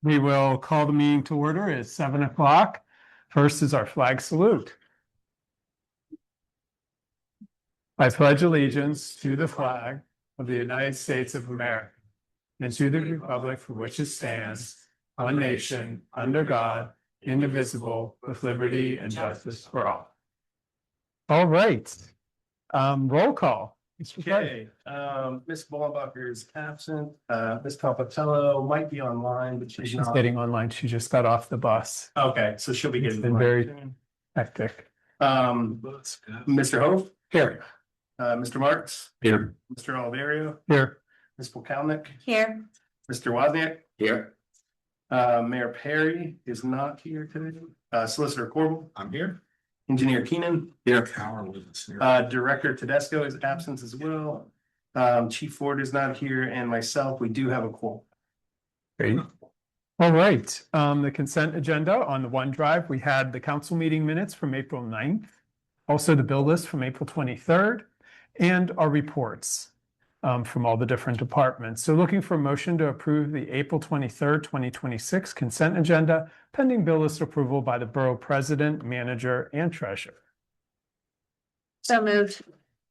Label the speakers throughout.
Speaker 1: We will call the meeting to order. It's 7 o'clock. First is our flag salute. I pledge allegiance to the flag of the United States of America and to the republic for which it stands, one nation, under God, indivisible, with liberty and justice for all. All right. Roll call.
Speaker 2: Okay, Ms. Ballbacher is absent. Ms. Palpatello might be online, but she's
Speaker 1: She's
Speaker 2: not.
Speaker 1: getting online. She just got off the bus.
Speaker 2: Okay, so she'll be
Speaker 1: It's
Speaker 2: getting
Speaker 1: been
Speaker 2: online
Speaker 1: very
Speaker 2: soon.
Speaker 1: hectic.
Speaker 2: Mr. Hove,
Speaker 1: Here.
Speaker 2: Mr. Marks,
Speaker 1: Here.
Speaker 2: Mr. Oliverio,
Speaker 1: Here.
Speaker 2: Ms. Polkalnik,
Speaker 3: Here.
Speaker 2: Mr. Wozniak,
Speaker 4: Here.
Speaker 2: Mayor Perry is not here today. Solicitor Corbel,
Speaker 4: I'm here.
Speaker 2: Engineer Keenan,
Speaker 4: Here. Here.
Speaker 2: Director Tedesco is absent as well. Chief Ford is not here, and myself, we do have a quorum.
Speaker 1: Great. All right, the consent agenda on the OneDrive, we had the council meeting minutes from April 9th, also the bill list from April 23rd, and our reports from all the different departments. So looking for a motion to approve the April 23rd, 2026 consent agenda pending bill list approval by the Borough President, Manager, and Treasurer.
Speaker 3: So moved.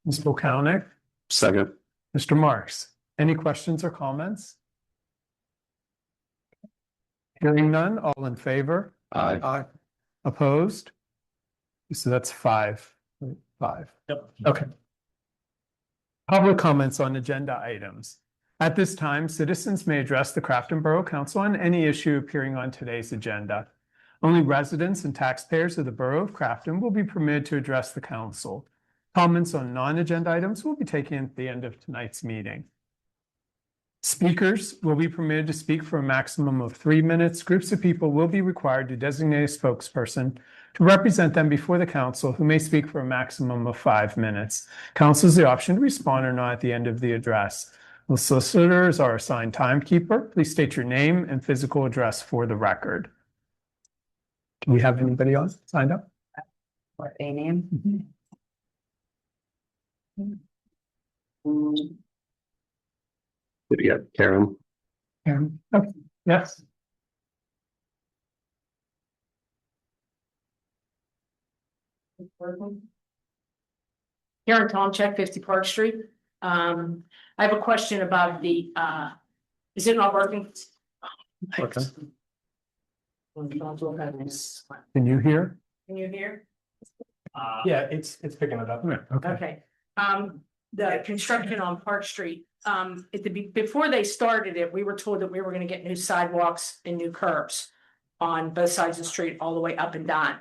Speaker 1: Ms. Polkalnik,
Speaker 4: Second.
Speaker 1: Mr. Marks, any questions or comments? Hearing none, all in favor?
Speaker 4: Aye.
Speaker 1: Opposed? So that's five.
Speaker 2: Yep.
Speaker 1: Okay. Public comments on agenda items. At this time, citizens may address the Crafton Borough Council on any issue appearing on today's agenda. Only residents and taxpayers of the Borough of Crafton will be permitted to address the council. Comments on non-agenda items will be taken at the end of tonight's meeting. Speakers will be permitted to speak for a maximum of 3 minutes. Groups of people will be required to designate a spokesperson to represent them before the council, who may speak for a maximum of 5 minutes. Council has the option to respond or not at the end of the address. The solicitors are assigned timekeeper. Please state your name and physical address for the record. Do we have anybody else signed up?
Speaker 3: What a name?
Speaker 4: Did you get Karen?
Speaker 1: Okay. Yes.
Speaker 5: Karen Tomchek, 50 Park Street. I have a question about the, is it not working?
Speaker 1: Okay.
Speaker 5: Can
Speaker 1: Can you hear?
Speaker 5: you hear?
Speaker 2: Yeah, it's picking it up.
Speaker 1: Okay.
Speaker 5: Okay, the construction on Park Street, before they started it, we were told that we were gonna get new sidewalks and new curbs on both sides of the street, all the way up and down.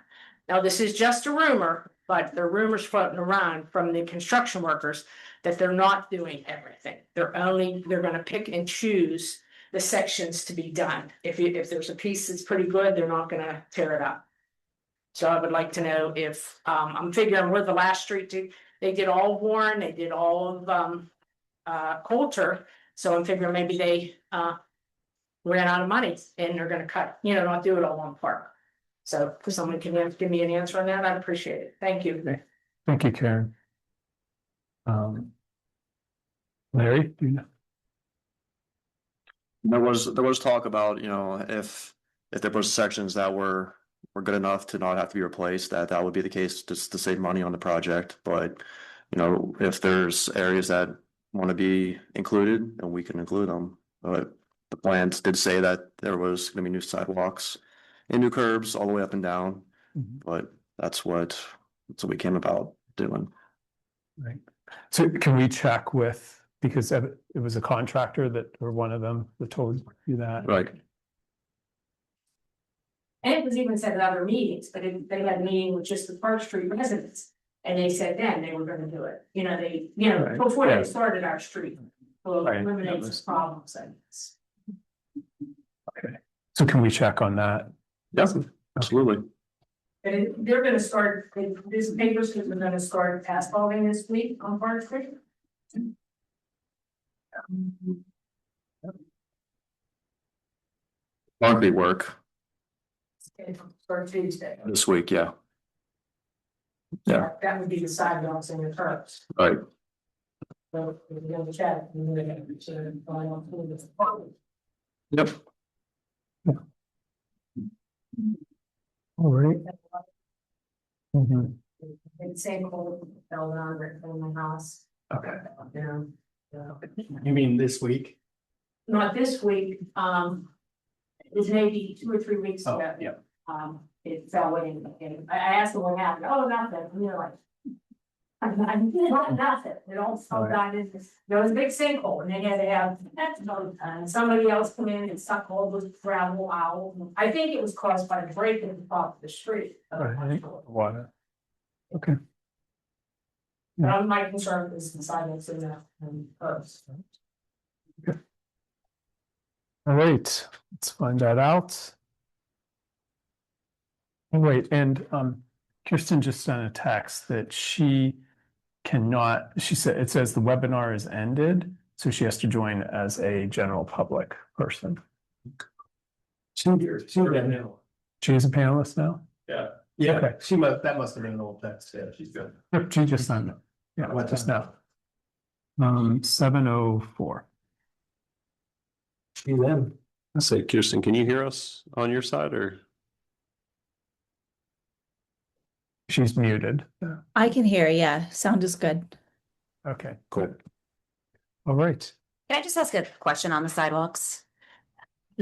Speaker 5: Now, this is just a rumor, but there are rumors floating around from the construction workers that they're not doing everything. They're gonna pick and choose the sections to be done. If there's a piece that's pretty good, they're not gonna tear it up. So I would like to know if, I'm figuring we're the last street they did all Warren, they did all of Coulter. So I'm figuring maybe they ran out of money and they're gonna cut, not do it all one part. So if someone can give me an answer on that, I'd appreciate it. Thank you.
Speaker 1: Okay. Thank you, Karen. Larry, do you know?
Speaker 6: There was talk about, if there were sections that were good enough to not have to be replaced, that would be the case, just to save money on the project. But, if there's areas that want to be included, then we can include them. But the plans did say that there was gonna be new sidewalks and new curbs all the way up and down, but that's what we came about doing.
Speaker 1: Right. So can we check with, because it was a contractor that, or one of them that told you that?
Speaker 6: Right.
Speaker 5: And it was even said at other meetings, but they had a meeting with just the Park Street residents. And they said then they were gonna do it,
Speaker 1: Right.
Speaker 5: before
Speaker 1: Yeah.
Speaker 5: they started our street. Will
Speaker 1: Right.
Speaker 5: eliminate
Speaker 1: That was-
Speaker 5: some problems, I guess.
Speaker 1: Okay, so can we check on that?
Speaker 6: Yeah, absolutely.
Speaker 5: And they're gonna start, this papers, because we're gonna start asphalting this week on Park Street.
Speaker 6: Monthly work
Speaker 5: Okay, start Tuesday.
Speaker 6: this week, yeah. Yeah.
Speaker 5: That would be the sidewalks and the curbs.
Speaker 6: Right.
Speaker 5: So we're gonna check.
Speaker 6: Yep.
Speaker 1: All right. Mhm.
Speaker 5: It's same old fell down right in my house.
Speaker 2: Okay.
Speaker 5: Yeah. Yeah.
Speaker 2: You mean this week?
Speaker 5: Not this week, it was maybe 2 or 3 weeks
Speaker 2: Oh,
Speaker 5: ago.
Speaker 2: yeah.
Speaker 5: It fell in, and I asked them what happened, oh, nothing, and they're like. Nothing, it all fell down in this, there was a big sinkhole, and they had to have, somebody else come in and suck all the gravel out. I think it was caused by the break in the top of the street.
Speaker 1: Right. Water. Okay.
Speaker 5: But my concern is the silence in the, curbs.
Speaker 1: All right, let's find that out. Oh, wait, and Kirsten just sent a text that she cannot, she said, it says the webinar is ended, so she has to join as a general public person. She is a panelist now?
Speaker 2: Yeah. Yeah,
Speaker 1: Okay.
Speaker 2: that must have been an old text, yeah, she's good.
Speaker 1: Yep, she just signed it. Yeah,
Speaker 2: What
Speaker 1: just
Speaker 2: time?
Speaker 1: now. 7:04.
Speaker 2: See them.
Speaker 4: I say, Kirsten, can you hear us on your side or?
Speaker 1: She's muted. Yeah,
Speaker 7: I can hear, yeah, sound is good.
Speaker 1: okay,
Speaker 4: Cool.
Speaker 1: good. All right.
Speaker 3: Can I just ask a question on the sidewalks?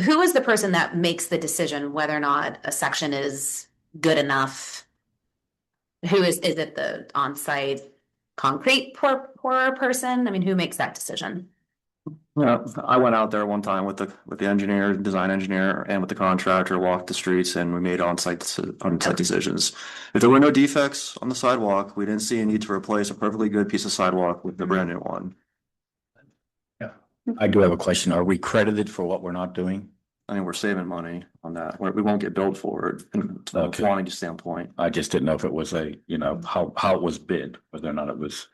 Speaker 3: Who is the person that makes the decision whether or not a section is good enough? Is it the on-site concrete pourer person? I mean, who makes that decision?
Speaker 6: Yeah, I went out there one time with the engineer, design engineer, and with the contractor, walked the streets, and we made on-site decisions. If there were no defects on the sidewalk, we didn't see a need to replace a perfectly good piece of sidewalk with a brand new one.
Speaker 8: I do have a question. Are we credited for what we're not doing?
Speaker 6: I mean, we're saving money on that. We won't get billed for it from a
Speaker 8: Okay.
Speaker 6: quantity standpoint.
Speaker 8: I just didn't know if it was how it was bid, whether or not it was,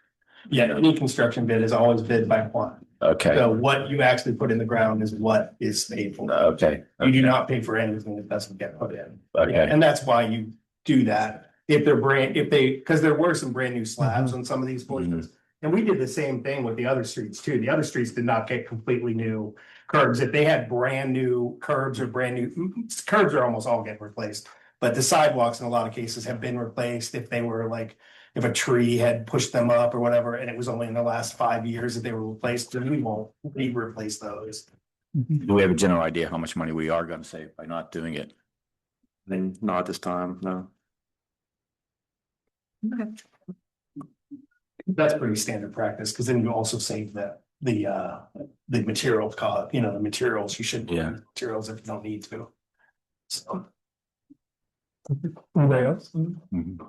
Speaker 2: Yeah, any construction bid is always bid by quantity.
Speaker 8: okay,
Speaker 2: So what you actually put in the ground is what is paid for.
Speaker 8: okay.
Speaker 2: You do not pay for anything that doesn't get put in.
Speaker 8: Okay.
Speaker 2: And that's why you do that. Because there were some brand new slabs on some of these portions. And we did the same thing with the other streets too. The other streets did not get completely new curbs. If they had brand new curbs or curbs are almost all getting replaced. But the sidewalks in a lot of cases have been replaced if they were like, if a tree had pushed them up or whatever, and it was only in the last 5 years that they were replaced, then we won't replace those.
Speaker 8: Do we have a general idea how much money we are gonna save by not doing it?
Speaker 6: I mean, not this time, no.
Speaker 2: That's pretty standard practice, because then you also save the material cost, the materials, you shouldn't.
Speaker 8: Yeah.
Speaker 2: Materials if you don't need to. So.
Speaker 1: Anybody else?
Speaker 8: Mhm.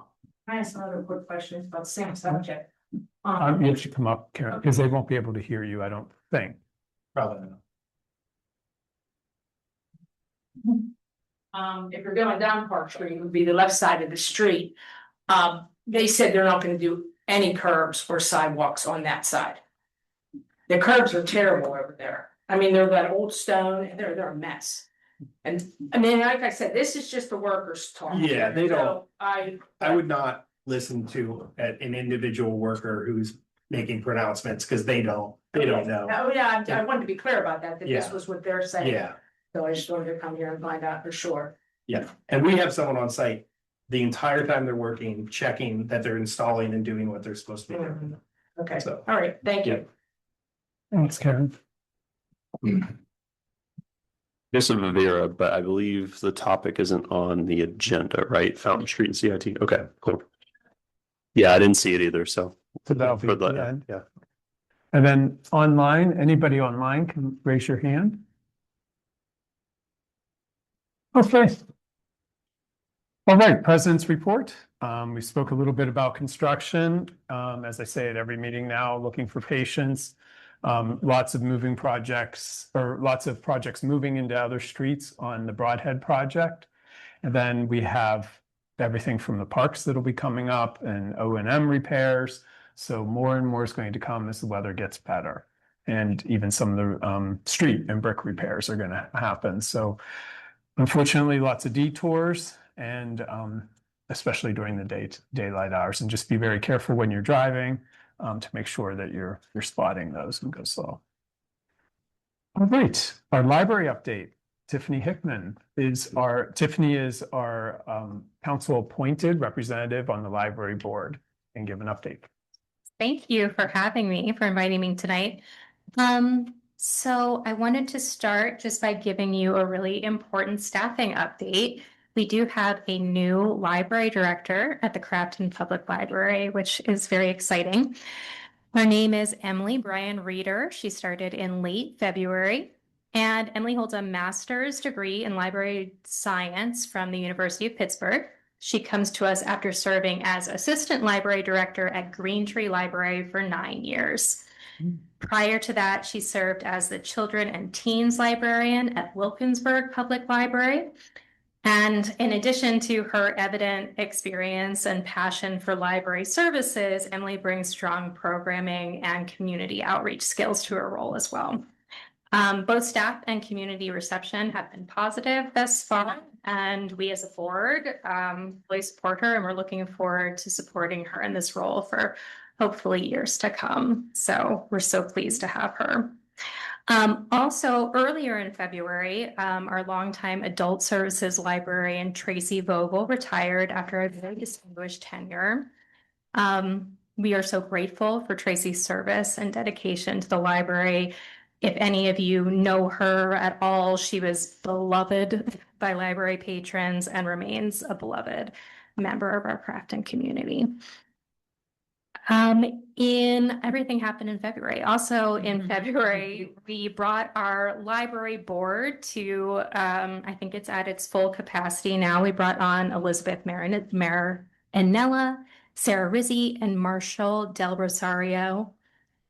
Speaker 5: I asked another quick question about the same subject.
Speaker 1: You should come up, Karen, because they won't be able to hear you, I don't think.
Speaker 2: Probably not.
Speaker 5: If you're going down Park Street, it would be the left side of the street. They said they're not gonna do any curbs or sidewalks on that side. The curbs are terrible over there. I mean, they're that old stone, and they're a mess. And I mean, like I said, this is just the workers talk.
Speaker 2: Yeah, they don't-
Speaker 5: So I
Speaker 2: I would not listen to an individual worker who's making pronouncements, because they don't know.
Speaker 5: Oh, yeah, I wanted to be clear about that, that this
Speaker 2: Yeah.
Speaker 5: was what they're saying.
Speaker 2: Yeah,
Speaker 5: So I just wanted to come here and find out for sure.
Speaker 2: yeah. And we have someone on site the entire time they're working, checking that they're installing and doing what they're supposed to be doing.
Speaker 5: Okay,
Speaker 2: So.
Speaker 5: all right, thank you.
Speaker 1: Thanks, Karen.
Speaker 4: This is Vera, but I believe the topic isn't on the agenda, right? Fountain Street and CIT. Okay, cool. Yeah, I didn't see it either, so.
Speaker 1: So that'll be
Speaker 4: For the-
Speaker 1: the end.
Speaker 4: Yeah.
Speaker 1: And then online, anybody online can raise your hand. Okay. All right, President's report. We spoke a little bit about construction. As I say at every meeting now, looking for patience. Lots of moving projects or lots of projects moving into other streets on the Broadhead project. And then we have everything from the parks that'll be coming up and O&M repairs. So more and more is going to come as the weather gets better. And even some of the street and brick repairs are going to happen. So unfortunately, lots of detours and especially during the daylight hours, and just be very careful when you're driving to make sure that you're spotting those and go slow. All right, our library update. Tiffany Hickman Tiffany is our council appointed representative on the library board and give an update.
Speaker 9: Thank you for having me, for inviting me tonight. So I wanted to start just by giving you a really important staffing update. We do have a new library director at the Crafton Public Library, which is very exciting. Her name is Emily Bryan Reeder. She started in late February. And Emily holds a master's degree in library science from the University of Pittsburgh. She comes to us after serving as assistant library director at Green Tree Library for 9 years. Prior to that, she served as the children and teens librarian at Wilkinsburg Public Library. And in addition to her evident experience and passion for library services, Emily brings strong programming and community outreach skills to her role as well. Both staff and community reception have been positive thus far, and we as a board really support her, and we're looking forward to supporting her in this role for hopefully years to come. So we're so pleased to have her. Also, earlier in February, our longtime adult services librarian, Tracy Vogel, retired after a very distinguished tenure. We are so grateful for Tracy's service and dedication to the library. If any of you know her at all, she was beloved by library patrons and remains a beloved member of our Crafton community. Everything happened in February. Also in February, we brought our library board to, I think it's at its full capacity now. We brought on Elizabeth Marinella, Sarah Rizzi, and Marshall Del Rosario.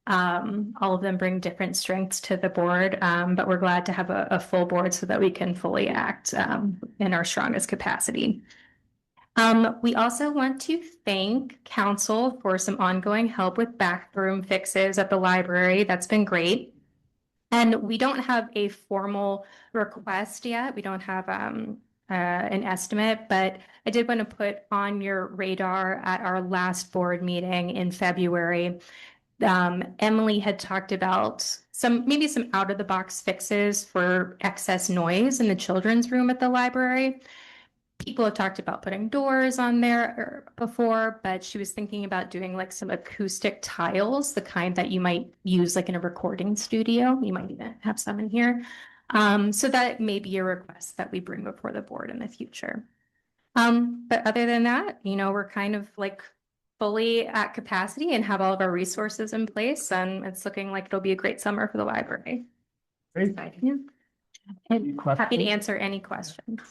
Speaker 9: All of them bring different strengths to the board, but we're glad to have a full board so that we can fully act in our strongest capacity. We also want to thank council for some ongoing help with bathroom fixes at the library. That's been great. And we don't have a formal request yet. We don't have an estimate, but I did want to put on your radar at our last board meeting in February. Emily had talked about maybe some out of the box fixes for excess noise in the children's room at the library. People have talked about putting doors on there before, but she was thinking about doing like some acoustic tiles, the kind that you might use like in a recording studio. You might even have some in here. So that may be a request that we bring before the board in the future. But other than that, we're kind of like fully at capacity and have all of our resources in place, and it's looking like it'll be a great summer for the library.
Speaker 1: Great.
Speaker 9: Yeah. And happy to
Speaker 1: Questions?
Speaker 9: answer any questions.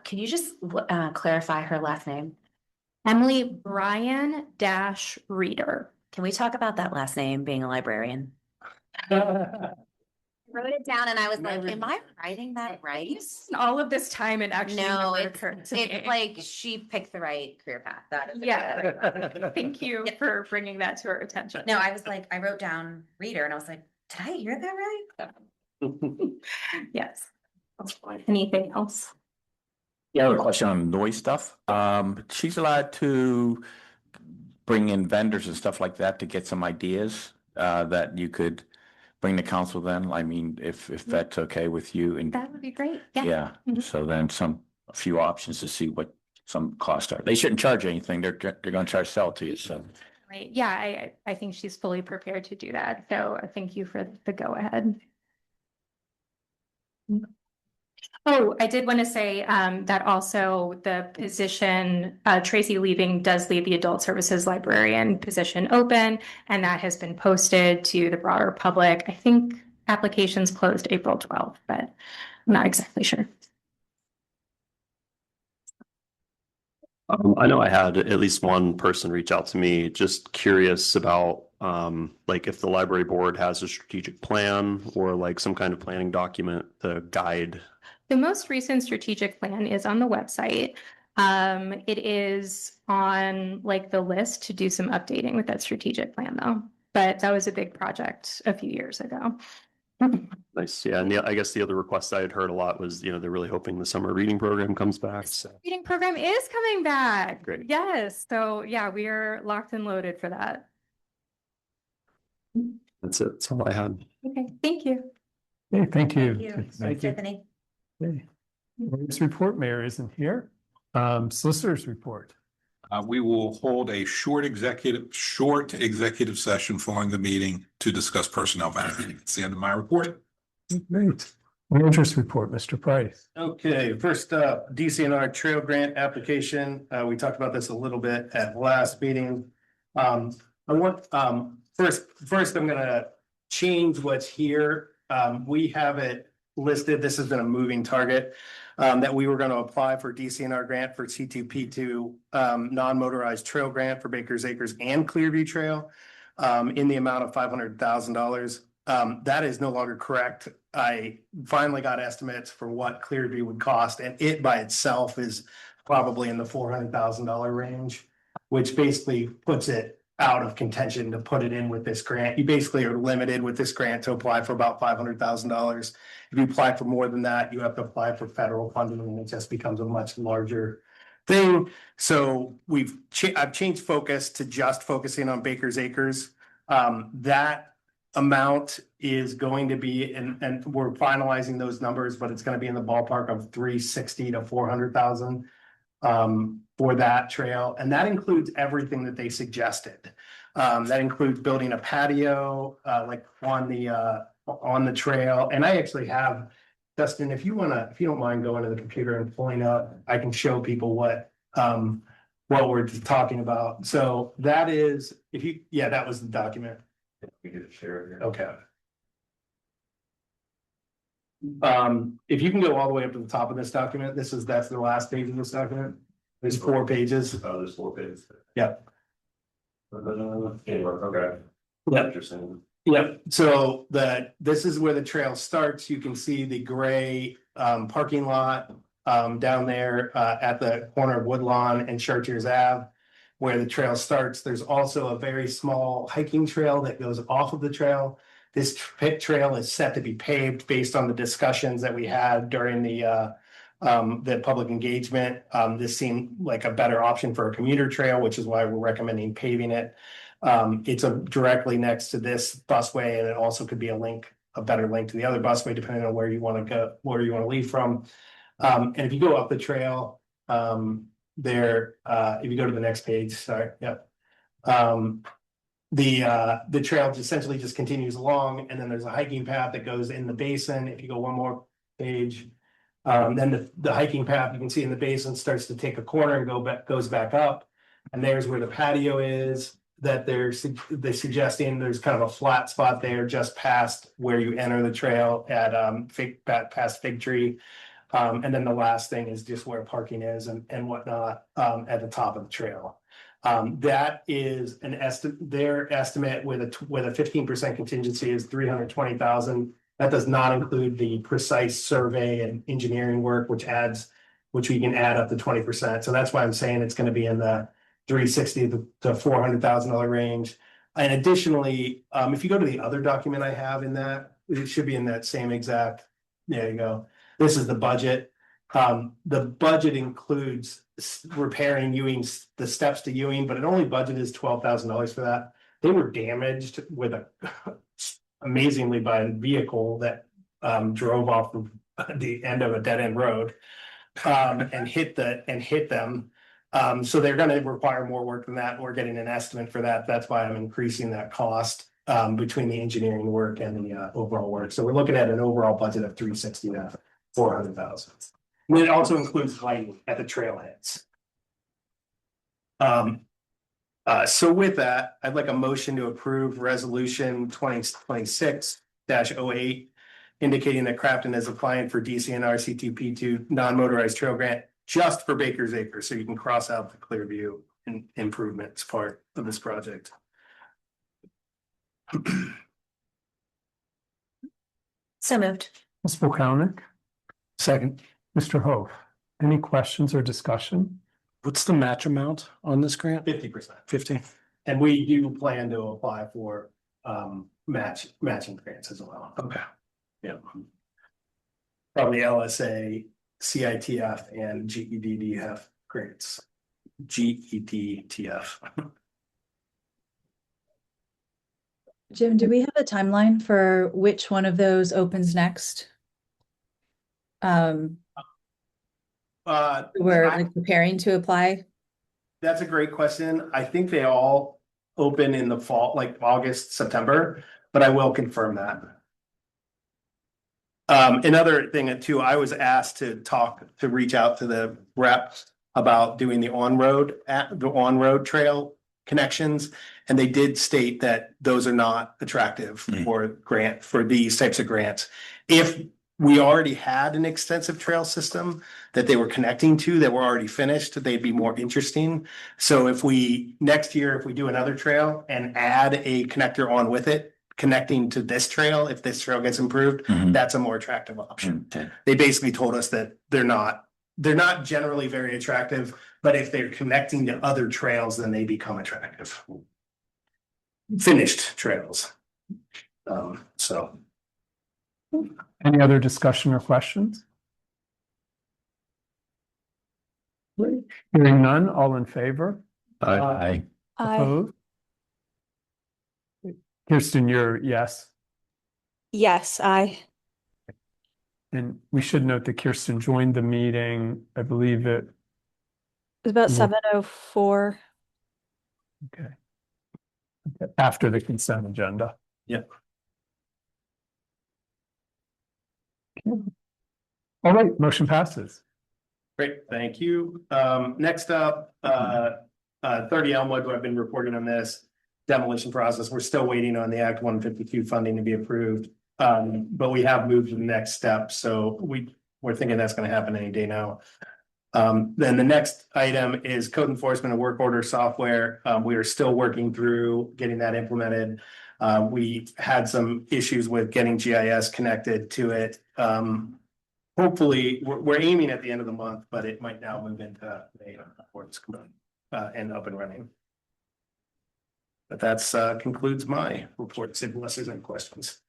Speaker 3: Can you just clarify her last name?
Speaker 9: Emily Bryan Reeder.
Speaker 3: Can we talk about that last name, being a librarian? I wrote it down and I was like, am I writing that right?
Speaker 9: All of this time and actually
Speaker 3: No,
Speaker 9: never occurred to me.
Speaker 3: it's like she picked the right career path. That is
Speaker 9: Yeah. Thank you for bringing that to our attention.
Speaker 3: No, I was like, I wrote down reader and I was like, did I hear that right?
Speaker 9: Yes. Anything else?
Speaker 8: Yeah, I have a question on noise stuff. She's allowed to bring in vendors and stuff like that to get some ideas that you could bring to council then. I mean, if that's okay with you and
Speaker 9: That would be great. Yeah.
Speaker 8: yeah,
Speaker 9: Mhm.
Speaker 8: so then a few options to see what some costs are. They shouldn't charge anything. They're going to try to sell it to you. So
Speaker 9: Right. Yeah, I think she's fully prepared to do that. So thank you for the go ahead. Oh, I did want to say that also the position, Tracy leaving does leave the adult services librarian position open, and that has been posted to the broader public. I think applications closed April 12th, but I'm not exactly sure.
Speaker 4: I know I had at least one person reach out to me, just curious about like if the library board has a strategic plan or like some kind of planning document to guide.
Speaker 9: The most recent strategic plan is on the website. It is on like the list to do some updating with that strategic plan though, but that was a big project a few years ago.
Speaker 4: Nice. Yeah. And I guess the other request I had heard a lot was, they're really hoping the summer reading program comes back. So
Speaker 9: Reading program is coming back.
Speaker 4: Great.
Speaker 9: Yes. So yeah, we are locked and loaded for that.
Speaker 4: that's it. That's all I had.
Speaker 9: Okay, thank you.
Speaker 1: Okay, thank you.
Speaker 7: Thank you. Tiffany.
Speaker 1: Okay. Mayor's report, mayor isn't here. Solicitor's report.
Speaker 10: We will hold a short executive session following the meeting to discuss personnel matters. It's the end of my report.
Speaker 1: Great. Manager's report, Mr. Price.
Speaker 2: Okay, first up, DCNR trail grant application. We talked about this a little bit at last meeting. I want, first I'm gonna change what's here. We have it listed, this has been a moving target. That we were gonna apply for DCNR grant for C2P2 non-motorized trail grant for Baker's Acres and Clearview Trail in the amount of $500,000. That is no longer correct. I finally got estimates for what Clearview would cost, and it by itself is probably in the $400,000 range, which basically puts it out of contention to put it in with this grant. You basically are limited with this grant to apply for about $500,000. If you apply for more than that, you have to apply for federal funding, and it just becomes a much larger thing. So I've changed focus to just focusing on Baker's Acres. That amount is going to be, and we're finalizing those numbers, but it's going to be in the ballpark of 360 to 400,000 for that trail, and that includes everything that they suggested. That includes building a patio like on the trail, and I actually have, Dustin, if you don't mind going to the computer and pulling up, I can show people what we're talking about. So that is, that was the document. We get to share it here. Okay. If you can go all the way up to the top of this document, that's the last page of this document. There's 4 pages.
Speaker 4: Oh, there's 4 pages.
Speaker 2: Yeah.
Speaker 4: Okay.
Speaker 2: Yeah.
Speaker 4: Interesting.
Speaker 2: Yep, so this is where the trail starts. You can see the gray parking lot down there at the corner of Woodlawn and Chartiers Ave, where the trail starts. There's also a very small hiking trail that goes off of the trail. This trail is set to be paved based on the discussions that we had during the public engagement. This seemed like a better option for a commuter trail, which is why we're recommending paving it. It's directly next to this busway, and it also could be a better link to the other busway, depending on where you want to go, where you want to leave from. And if you go up the trail, if you go to the next page, sorry, yep. The trail essentially just continues along, and then there's a hiking path that goes in the basin. If you go one more page, then the hiking path you can see in the basin starts to take a corner and goes back up, and there's where the patio is. That they're suggesting there's kind of a flat spot there just past where you enter the trail at past Fig Tree. And then the last thing is just where parking is and whatnot at the top of the trail. That is their estimate with a 15% contingency is $320,000. That does not include the precise survey and engineering work, which we can add up to 20%. So that's why I'm saying it's going to be in the $360,000 to $400,000 range. And additionally, if you go to the other document I have in that, it should be in that same exact, there you go. This is the budget. The budget includes repairing Ewing's, the steps to Ewing, but it only budgeted $12,000 for that. They were damaged with amazingly by a vehicle that drove off the end of a dead end road and hit them. So they're going to require more work than that. We're getting an estimate for that. That's why I'm increasing that cost between the engineering work and the overall work. So we're looking at an overall budget of $360,000 to $400,000. And it also includes lighting at the trailheads. So with that, I'd like a motion to approve resolution 2026-08, indicating that Crafton is applying for DCNR C2P2 non-motorized trail grant just for Baker's Acres, so you can cross out the Clearview improvements part of this project.
Speaker 7: So moved.
Speaker 1: Ms. Polkownik,
Speaker 2: Second.
Speaker 1: Mr. Hof, any questions or discussion?
Speaker 11: What's the match amount on this grant?
Speaker 2: 50%.
Speaker 11: 50?
Speaker 2: And we do plan to apply for matching grants as well.
Speaker 11: Okay.
Speaker 2: Yeah. Probably LSA, CITF, and GEDDF grants. GEDTF.
Speaker 12: Jim, do we have a timeline for which one of those opens next? We're like preparing to apply.
Speaker 2: That's a great question. I think they all open in the fall, like August, September, but I will confirm that. Another thing too, I was asked to reach out to the rep about doing the on-road trail connections. And they did state that those are not attractive for these types of grants. If we already had an extensive trail system that they were connecting to that were already finished, they'd be more interesting. So next year, if we do another trail and add a connector on with it, connecting to this trail, if this trail gets improved, that's a more attractive option. They basically told us that they're not generally very attractive, but if they're connecting to other trails, then they become attractive. Finished trails. So.
Speaker 1: Any other discussion or questions? Hearing none, all in favor?
Speaker 8: Aye.
Speaker 1: Opposed? Kirsten, you're yes.
Speaker 7: Yes, aye.
Speaker 1: And we should note that Kirsten joined the meeting, I believe it.
Speaker 7: It was about
Speaker 1: Yeah.
Speaker 7: 7:04.
Speaker 1: Okay. After the consent agenda.
Speaker 2: Yep.
Speaker 1: All right, motion passes.
Speaker 2: Great, thank you. Next up, 30 Elmwood, I've been reporting on this demolition process. We're still waiting on the Act 152 funding to be approved. But we have moved to the next step, so we're thinking that's gonna happen any day now. Then the next item is code enforcement and work order software. We are still working through getting that implemented. We had some issues with getting GIS connected to it. Hopefully, we're aiming at the end of the month, but it might now move into May before it's and up and running. But that's concludes my report, unless there's any questions.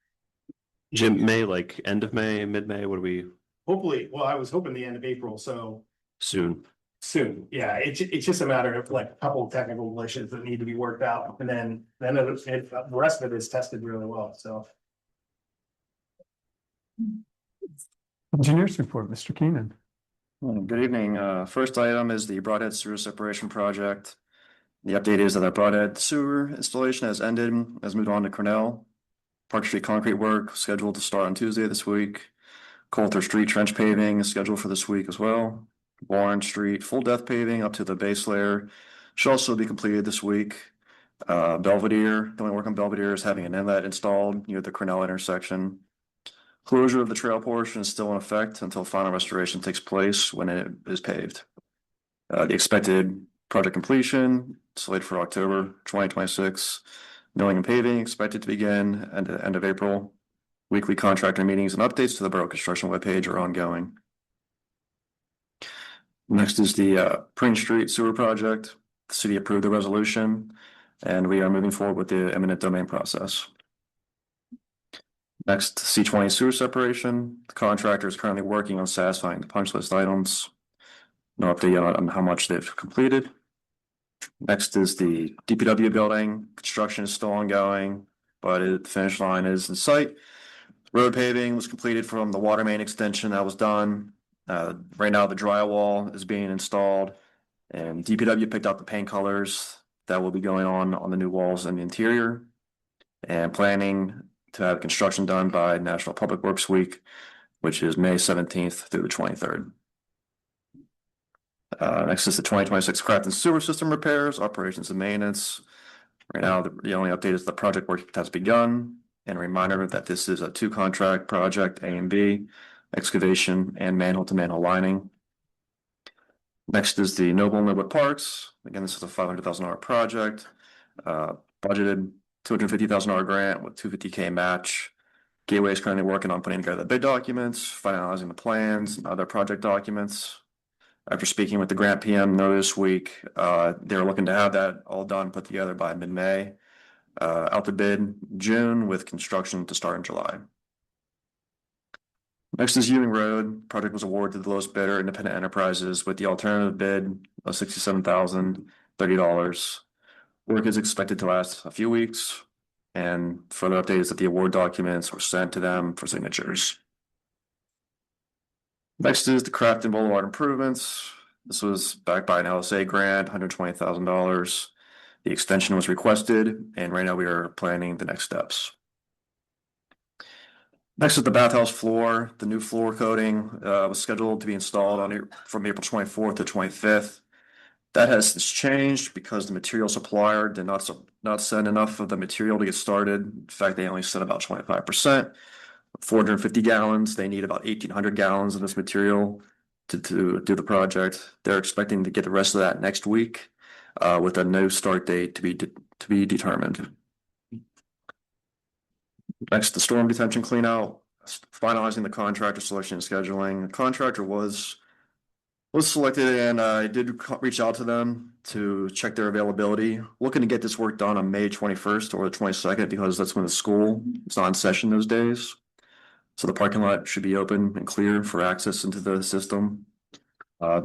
Speaker 4: Jim, like end of May, mid-May, what do we?
Speaker 2: Hopefully, well, I was hoping the end of April, so
Speaker 4: Soon.
Speaker 2: Yeah, it's just a matter of like a couple of technical glitches that need to be worked out, and then the rest of it is tested really well, so.
Speaker 1: Engineers report, Mr. Keenan.
Speaker 6: Good evening. First item is the Broadhead Sewer Separation Project. The update is that the Broadhead Sewer installation has ended, has moved on to Cornell. Park Street concrete work scheduled to start on Tuesday this week. Coulter Street trench paving is scheduled for this week as well. Warren Street full depth paving up to the base layer should also be completed this week. Belvedere, the only work on Belvedere is having an inlet installed near the Cornell intersection. Closure of the trail portion is still in effect until final restoration takes place when it is paved. The expected project completion slated for October 2026. Milling and paving expected to begin at the end of April. Weekly contractor meetings and updates to the Borough construction webpage are ongoing. Next is the Prince Street sewer project. The city approved the resolution and we are moving forward with the eminent domain process. Next, C20 sewer separation. The contractor is currently working on satisfying the punch list items. No update yet on how much they've completed. Next is the DPW building. Construction is still ongoing, but the finish line is in sight. Road paving was completed from the water main extension that was done. Right now the drywall is being installed and DPW picked out the paint colors that will be going on the new walls in the interior and planning to have construction done by National Public Works Week, which is May 17th through the 23rd. Next is the 2026 Crafton sewer system repairs, operations and maintenance. Right now, the only update is the project work has begun. And a reminder that this is a 2-contract project, A and B, excavation and manhole to manhole lining. Next is the Noble and Millwood Parks. Again, this is a $500,000 project. Budgeted $250,000 grant with $250K match. Gateway is currently working on putting together the bid documents, finalizing the plans and other project documents. After speaking with the grant PM this week, they're looking to have that all done, put together by mid-May. Out to bid June with construction to start in July. Next is Ewing Road. Project was awarded to the lowest bidder, Independent Enterprises, with the alternative bid of $67,030. Work is expected to last a few weeks. And further updates that the award documents were sent to them for signatures. Next is the Crafton Boulevard improvements. This was backed by an LSA grant, $120,000. The extension was requested, and right now we are planning the next steps. Next is the bathhouse floor. The new floor coating was scheduled to be installed from April 24th to 25th. That has changed because the material supplier did not send enough of the material to get started. In fact, they only sent about 25%. 450 gallons. They need about 1,800 gallons of this material to do the project. They're expecting to get the rest of that next week, with a new start date to be determined. Next, the storm detention clean out, finalizing the contractor selection and scheduling. The contractor was selected, and I did reach out to them to check their availability. Looking to get this work done on May 21st or the 22nd, because that's when the school is not in session those days. So the parking lot should be open and clear for access into the system.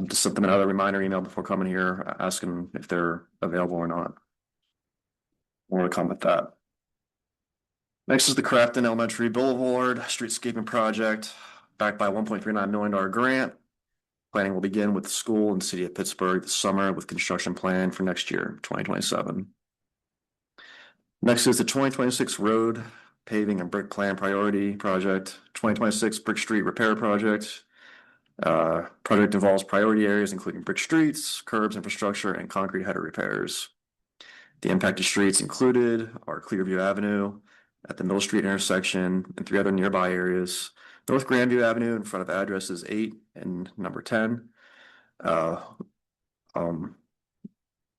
Speaker 6: Just sent them another reminder email before coming here, asking if they're available or not. More to come with that. Next is the Crafton Elementary Boulevard Streetscaping Project, backed by a $1.39 million grant. Planning will begin with the school and the city of Pittsburgh this summer, with construction plan for next year, 2027. Next is the 2026 road paving and brick plan priority project, 2026 Brick Street repair project. Project involves priority areas including brick streets, curbs, infrastructure, and concrete header repairs. The impacted streets included are Clearview Avenue at the Mill Street intersection and 3 other nearby areas. North Grandview Avenue in front of addresses 8 and number 10. I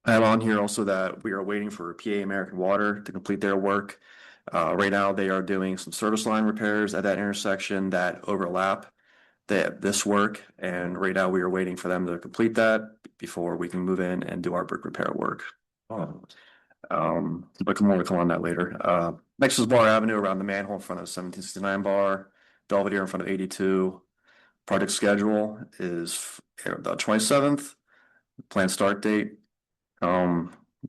Speaker 6: have on here also that we are waiting for PA American Water to complete their work. Right now, they are doing some service line repairs at that intersection that overlap this work, and right now we are waiting for them to complete that before we can move in and do our brick repair work. But more to come on that later. Next is Bar Avenue around the manhole in front of 1769 Bar, Belvedere in front of 82. Project schedule is the 27th. Planned start date.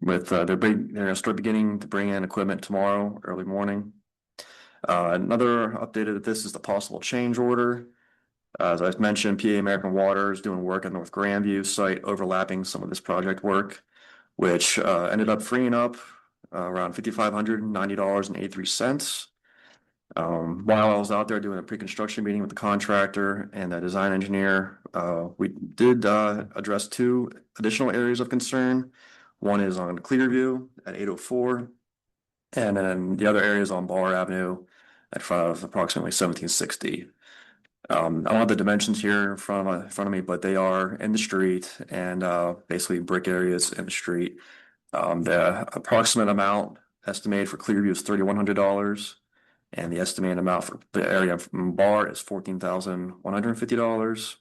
Speaker 6: With they're gonna start beginning to bring in equipment tomorrow, early morning. Another update of this is the possible change order. As I mentioned, PA American Water is doing work at North Grandview site, overlapping some of this project work, which ended up freeing up around $5,590.83. While I was out there doing a pre-construction meeting with the contractor and the design engineer, we did address 2 additional areas of concern. One is on Clearview at 804, and then the other area is on Bar Avenue at front of approximately 1760. I don't have the dimensions here in front of me, but they are in the street and basically brick areas in the street. The approximate amount estimated for Clearview is $3,100. And the estimated amount for the area from Bar is $14,150.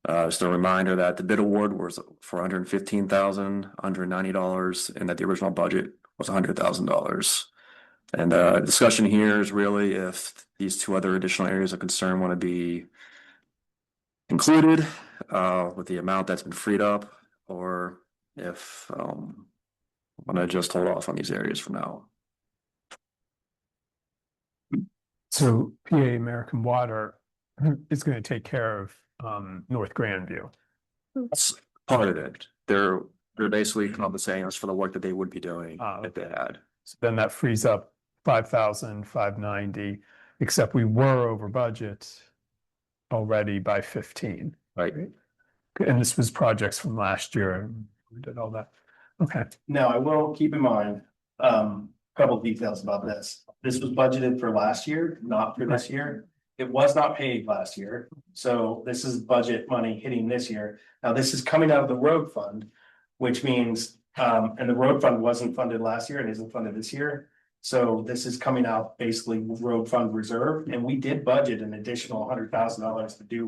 Speaker 6: Just a reminder that the bid award was for $115,190, and that the original budget was $100,000. And the discussion here is really if these 2 other additional areas of concern want to be included with the amount that's been freed up, or if want to just hold off on these areas for now.
Speaker 1: So PA American Water is going to take care of North Grandview.
Speaker 6: That's part of it. They're basically compensating us for the work that they would be doing if they had.
Speaker 1: So then that frees up $5,590, except we were over budget already by 15.
Speaker 6: Right.
Speaker 1: And this was projects from last year. We did all that. Okay.
Speaker 2: Now, I will keep in mind, couple of details about this. This was budgeted for last year, not for this year. It was not paid last year. So this is budget money hitting this year. Now, this is coming out of the road fund, which means, and the road fund wasn't funded last year and isn't funded this year. So this is coming out basically road fund reserve, and we did budget an additional $100,000 to do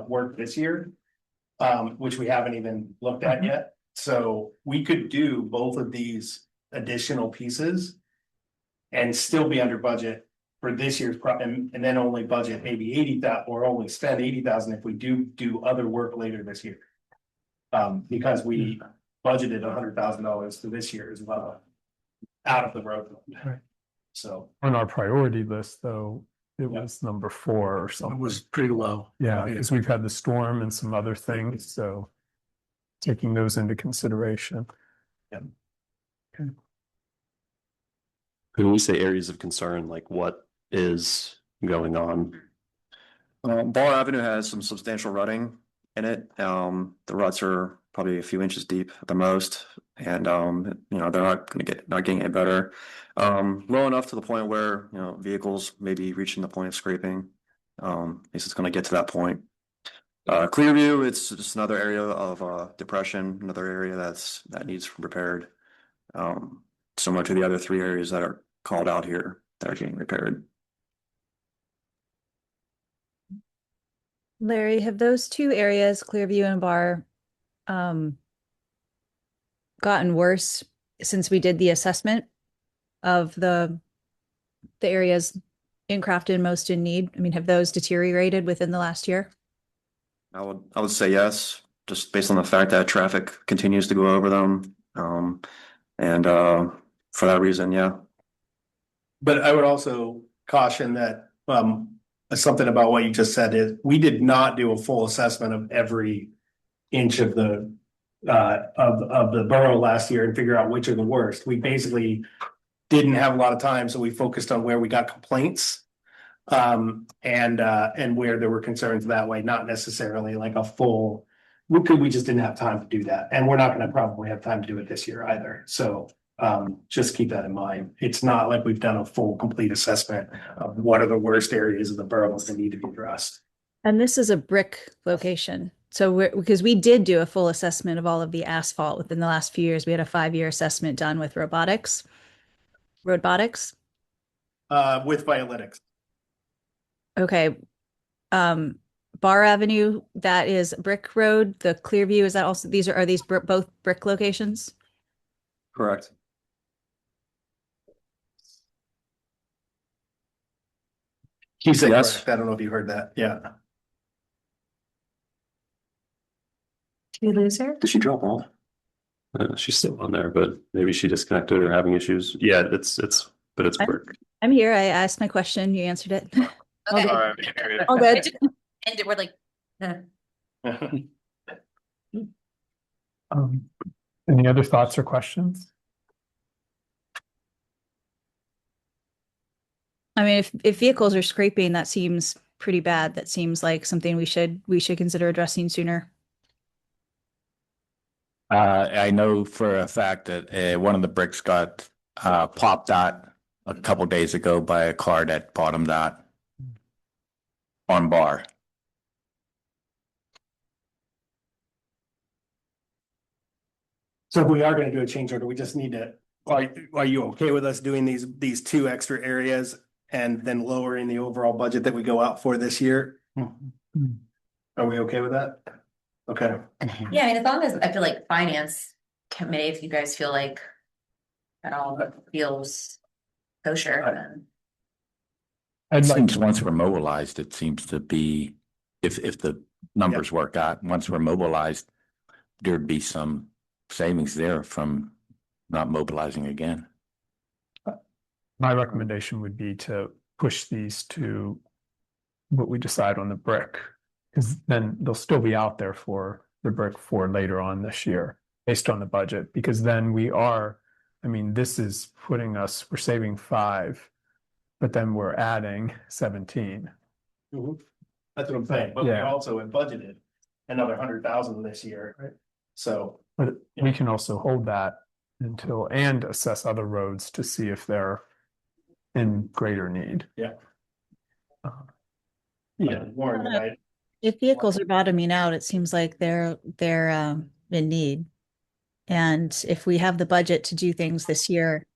Speaker 2: work this year, which we haven't even looked at yet. So we could do both of these additional pieces and still be under budget for this year's and then only budget maybe 80,000 or only spend 80,000 if we do other work later this year. Because we budgeted $100,000 for this year as well. out of the road.
Speaker 1: Right.
Speaker 2: So,
Speaker 1: On our priority list, though, it
Speaker 2: Yeah.
Speaker 1: was number 4 or
Speaker 11: It
Speaker 1: something.
Speaker 11: was pretty low.
Speaker 1: Yeah, because we've had the storm and some other things, so taking those into consideration.
Speaker 4: When we say areas of concern, like what is going on?
Speaker 6: Borough Avenue has some substantial rutting in it. The ruts are probably a few inches deep at the most. And, they're not getting any better. Low enough to the point where, vehicles may be reaching the point of scraping. At least it's gonna get to that point. Clearview, it's just another area of, depression, another area that needs repaired. Similar to the other 3 areas that are called out here that are getting repaired.
Speaker 12: Larry, have those 2 areas, Clearview and Bar, gotten worse since we did the assessment of the areas in Crafton most in need? I mean, have those deteriorated within the last year?
Speaker 6: I would say yes, just based on the fact that traffic continues to go over them. And for that reason, yeah.
Speaker 2: but I would also caution that, something about what you just said is, we did not do a full assessment of every inch of the borough last year and figure out which are the worst. We basically didn't have a lot of time, so we focused on where we got complaints. And where there were concerns that way, not necessarily like a full, we just didn't have time to do that. And we're not gonna probably have time to do it this year either. So just keep that in mind. It's not like we've done a full, complete assessment of what are the worst areas of the borough that need to be addressed.
Speaker 12: And this is a brick location. So because we did do a full assessment of all of the asphalt within the last few years. We had a 5-year assessment done with robotics.
Speaker 2: With Violytics.
Speaker 12: Okay. Bar Avenue, that is Brick Road. The Clearview, is that also, are these both brick locations?
Speaker 6: Correct.
Speaker 2: He said,
Speaker 6: Yes.
Speaker 2: correct. I don't know if you heard that. Yeah.
Speaker 3: Did we lose her?
Speaker 6: Did she drop off?
Speaker 4: She's still on there, but maybe she disconnected or having issues. Yeah, it's work.
Speaker 12: I'm here. I asked my question. You answered it.
Speaker 3: Okay.
Speaker 12: All good.
Speaker 3: And we're like,
Speaker 1: Any other thoughts or questions?
Speaker 12: I mean, if vehicles are scraping, that seems pretty bad. That seems like something we should consider addressing sooner.
Speaker 8: I know for a fact that one of the bricks got popped out a couple days ago by a car that bottomed out on Bar.
Speaker 2: So if we are gonna do a change order, we just need to, are you okay with us doing these 2 extra areas and then lowering the overall budget that we go out for this year? Are we okay with that? Okay.
Speaker 3: yeah, I mean, as long as I feel like finance committee, if you guys feel like that all feels kosher, then.
Speaker 1: I'd like
Speaker 8: Seems once we're mobilized, it seems to be, if the numbers work out, once we're mobilized, there'd be some savings there from not mobilizing again.
Speaker 1: my recommendation would be to push these to what we decide on the brick. Because then they'll still be out there for the brick for later on this year, based on the budget, because then this is putting us, we're saving 5, but then we're adding 17.
Speaker 2: Mhm. That's what I'm saying, but we
Speaker 1: Yeah.
Speaker 2: also have budgeted another 100,000 this year.
Speaker 1: Right.
Speaker 2: So,
Speaker 1: But we can also hold that and assess other roads to see if they're in greater need.
Speaker 2: Yeah.
Speaker 1: Yeah.
Speaker 2: Warren and I,
Speaker 12: If vehicles are bottoming out, it seems like they're in need. And if we have the budget to do things this year,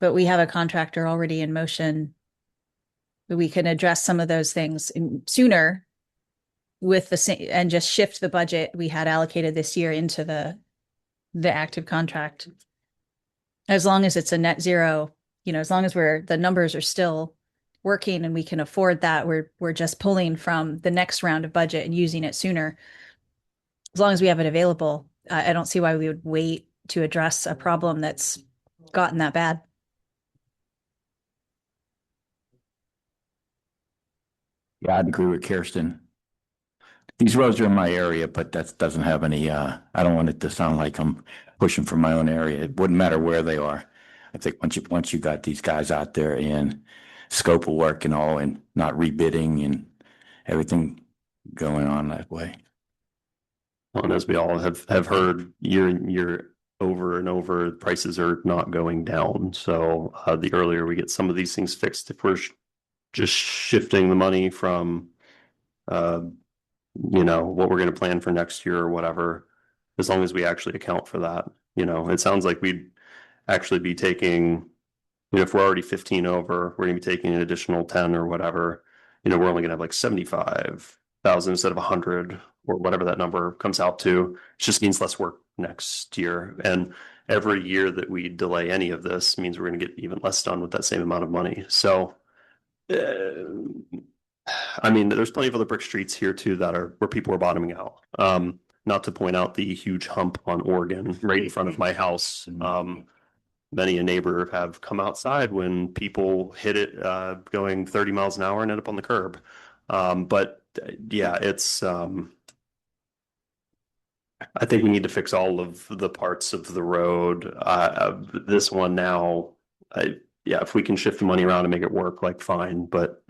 Speaker 12: but we have a contractor already in motion, we can address some of those things sooner with the same, and just shift the budget we had allocated this year into the active contract. As long as it's a net zero, as long as the numbers are still working and we can afford that, we're just pulling from the next round of budget and using it sooner. As long as we have it available, I don't see why we would wait to address a problem that's gotten that bad.
Speaker 8: Yeah, I'd agree with Kirsten. These roads are in my area, but that doesn't have any, I don't want it to sound like I'm pushing for my own area. It wouldn't matter where they are. I think once you got these guys out there in scope of work and all, and not rebidding and everything going on that way.
Speaker 4: And as we all have heard year over and over, prices are not going down. So the earlier we get some of these things fixed, if we're just shifting the money from what we're going to plan for next year or whatever, as long as we actually account for that. It sounds like we'd actually be taking, if we're already 15 over, we're going to be taking an additional 10 or whatever. We're only going to have like 75,000 instead of 100 or whatever that number comes out to. It just means less work next year. And every year that we delay any of this means we're going to get even less done with that same amount of money. So, there's plenty of other brick streets here too that are where people are bottoming out. Not to point out the huge hump on Oregon right in front of my house. Many a neighbor have come outside when people hit it going 30 miles an hour and end up on the curb. But yeah, it's I think we need to fix all of the parts of the road. This one now, if we can shift the money around and make it work, like fine. But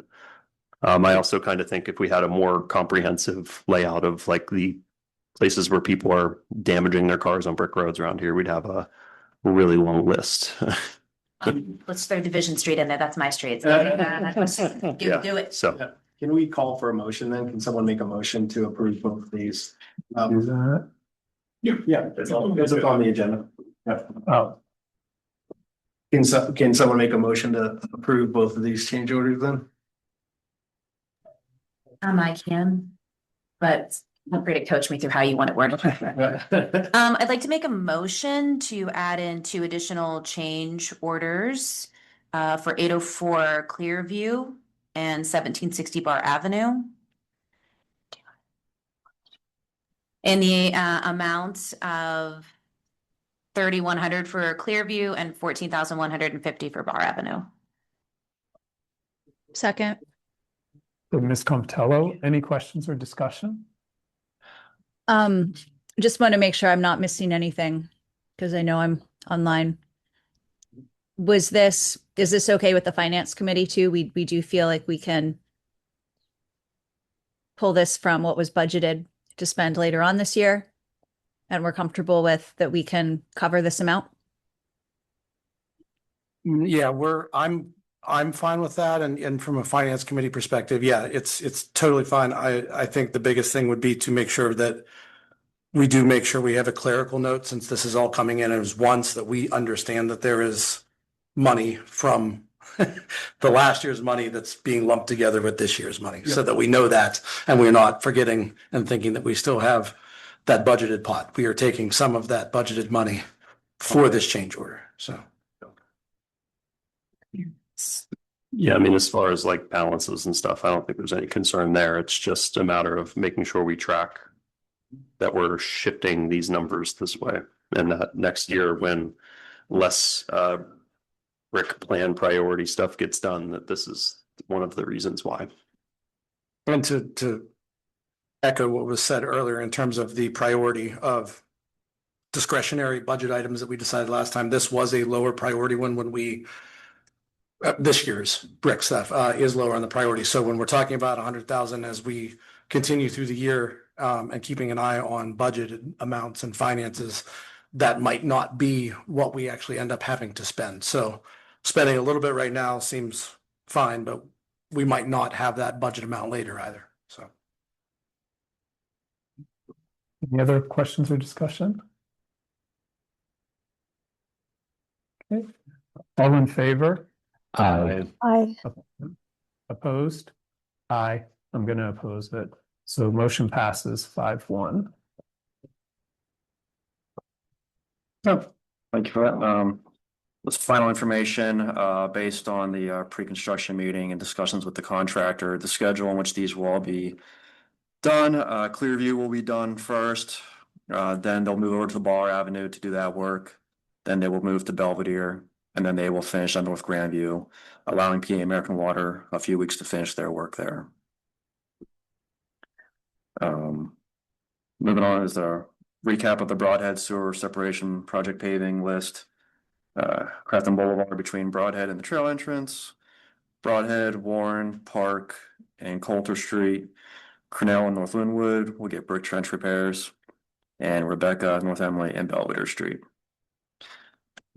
Speaker 4: I also kind of think if we had a more comprehensive layout of like the places where people are damaging their cars on brick roads around here, we'd have a really long list.
Speaker 3: Let's throw Division Street in there. That's my street. Do it.
Speaker 4: So
Speaker 2: Can we call for a motion then? Can someone make a motion to approve both of these?
Speaker 1: Do that.
Speaker 2: Yeah, it's on the agenda. Yeah.
Speaker 1: Oh,
Speaker 2: Can someone make a motion to approve both of these change orders then?
Speaker 3: I can, but feel free to coach me through how you want it worded. I'd like to make a motion to add in 2 additional change orders for 804 Clearview and 1760 Bar Avenue. In the amount of 3,100 for Clearview and 14,150 for Bar Avenue.
Speaker 12: Second.
Speaker 1: Ms. Comtello, any questions or discussion?
Speaker 12: Just want to make sure I'm not missing anything because I know I'm online. Is this okay with the finance committee too? We do feel like we can pull this from what was budgeted to spend later on this year, and we're comfortable with that we can cover this amount?
Speaker 11: Yeah, I'm fine with that. And from a finance committee perspective, yeah, it's totally fine. I think the biggest thing would be to make sure that we do make sure we have a clerical note, since this is all coming in as once, that we understand that there is money from the last year's money that's being lumped together with this year's money, so that we know that, and we're not forgetting and thinking that we still have that budgeted pot. We are taking some of that budgeted money for this change order, so.
Speaker 4: yeah, as far as like balances and stuff, I don't think there's any concern there. It's just a matter of making sure we track that we're shifting these numbers this way, and that next year when less brick plan priority stuff gets done, that this is one of the reasons why.
Speaker 11: And to echo what was said earlier in terms of the priority of discretionary budget items that we decided last time, this was a lower priority one when we this year's brick stuff is lower on the priority. So when we're talking about 100,000 as we continue through the year and keeping an eye on budgeted amounts and finances, that might not be what we actually end up having to spend. So spending a little bit right now seems fine, but we might not have that budget amount later either. So.
Speaker 1: Any other questions or discussion? Okay, all in favor?
Speaker 8: Aye.
Speaker 1: Opposed? Aye. I'm going to oppose it. So motion passes 5-1.
Speaker 6: Oh, thank you for that. This final information, based on the pre-construction meeting and discussions with the contractor, the schedule in which these will all be done. Clearview will be done first. Then they'll move over to the Bar Avenue to do that work. then they will move to Belvedere, and then they will finish on North Grandview, allowing PA American Water a few weeks to finish their work there. Moving on is a recap of the Broadhead Sewer Separation Project paving list. Crafton Boulevard between Broadhead and the trail entrance, Broadhead, Warren, Park, and Coulter Street. Cornell and North Linwood will get brick trench repairs, and Rebecca, North Emily, and Belvedere Street.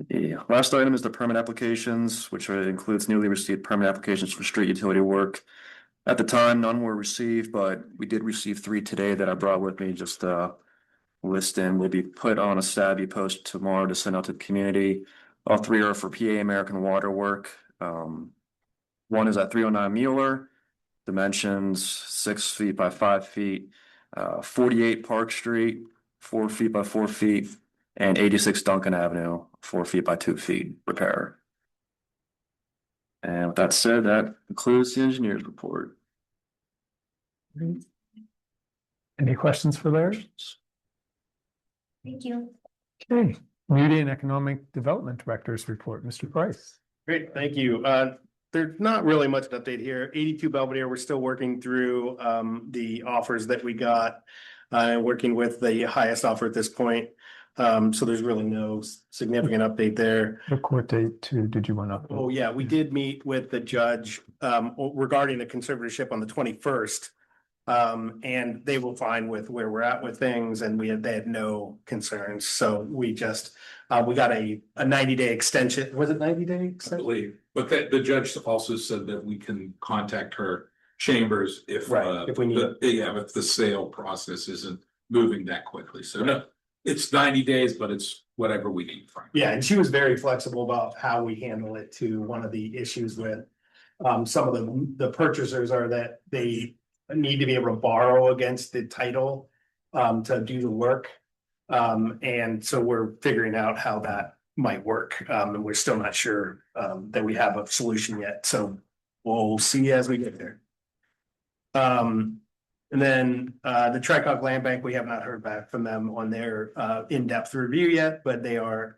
Speaker 6: The last item is the permit applications, which includes newly received permit applications for street utility work. At the time, none were received, but we did receive 3 today that I brought with me. Just list in will be put on a Savvy post tomorrow to send out to the community. All 3 are for PA American Water work. One is at 309 Mueller, dimensions 6 feet by 5 feet, 48 Park Street, 4 feet by 4 feet, and 86 Duncan Avenue, 4 feet by 2 feet repair. And with that said, that concludes the engineer's report.
Speaker 1: Any questions for Larry?
Speaker 9: Thank you.
Speaker 1: Okay, Community and Economic Development Director's report, Mr. Price.
Speaker 2: Great, thank you. There's not really much to update here. 82 Belvedere, we're still working through the offers that we got. Working with the highest offer at this point. So there's really no significant update there.
Speaker 1: The court date too, did you want to?
Speaker 2: Oh, yeah, we did meet with the judge regarding the conservatorship on the 21st. And they were fine with where we're at with things, and they had no concerns. So we just we got a 90-day extension. Was it 90-day
Speaker 10: I
Speaker 2: extension?
Speaker 10: believe, but the judge also said that we can contact her chambers if
Speaker 2: If we need it.
Speaker 10: if the sale process isn't moving that quickly. So no, it's 90 days, but it's whatever we need. Frankly.
Speaker 2: Yeah, and she was very flexible about how we handle it too. One of the issues with some of the purchasers are that they need to be able to borrow against the title to do the work. And so we're figuring out how that might work. And we're still not sure that we have a solution yet. So we'll see as we get there. And then the Tricog Land Bank, we have not heard back from them on their in-depth review yet, but they are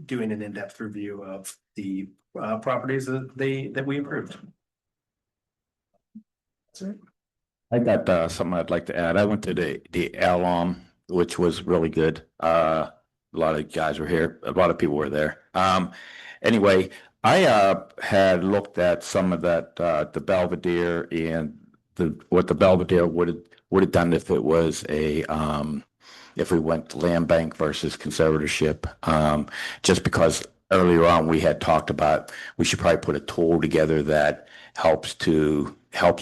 Speaker 2: doing an in-depth review of the properties that we approved. That's it.
Speaker 8: I got something I'd like to add. I went to the Alum, which was really good. A lot of guys were here. A lot of people were there. Anyway, I had looked at some of that the Belvedere and what the Belvedere would have done if it was a if we went to land bank versus conservatorship. Just because earlier on we had talked about we should probably put a tool together that helps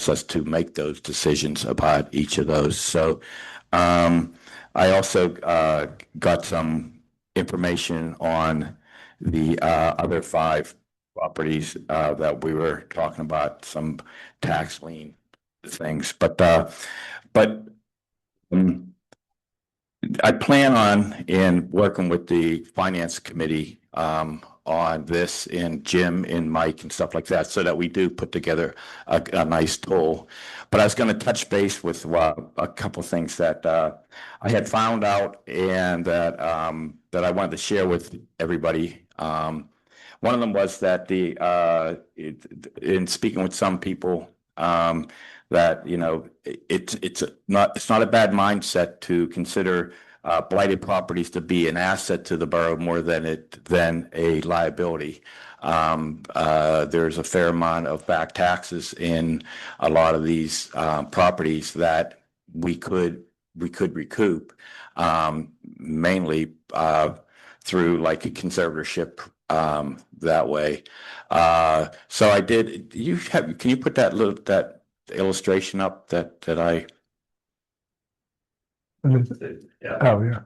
Speaker 8: us to make those decisions about each of those. So I also got some information on the other 5 properties that we were talking about, some tax lien things, but I plan on working with the finance committee on this, and Jim and Mike and stuff like that, so that we do put together a nice tool. But I was going to touch base with a couple of things that I had found out and that I wanted to share with everybody. One of them was that in speaking with some people, that it's not a bad mindset to consider blighted properties to be an asset to the borough more than a liability. There's a fair amount of back taxes in a lot of these properties that we could recoup, mainly through like a conservatorship that way. So I did. Can you put that illustration up that I?
Speaker 2: Yeah.
Speaker 1: Oh, yeah.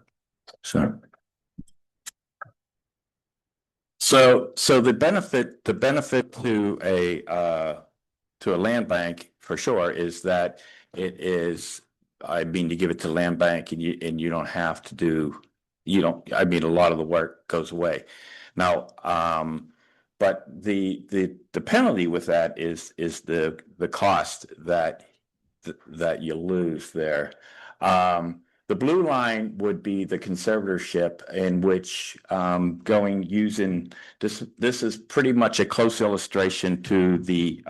Speaker 8: Sure. So the benefit to a land bank for sure is that it is, I mean, you give it to land bank and you don't have to do, I mean, a lot of the work goes away. Now, but the penalty with that is the cost that you lose there. the blue line would be the conservatorship in which using this is pretty much a close illustration to the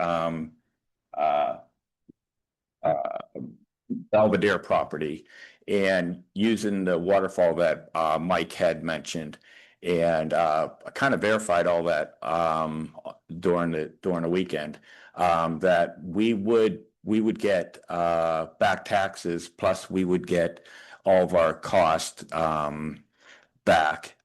Speaker 8: Belvedere property and using the waterfall that Mike had mentioned. And I kind of verified all that during the weekend that we would get back taxes, plus we would get all of our costs back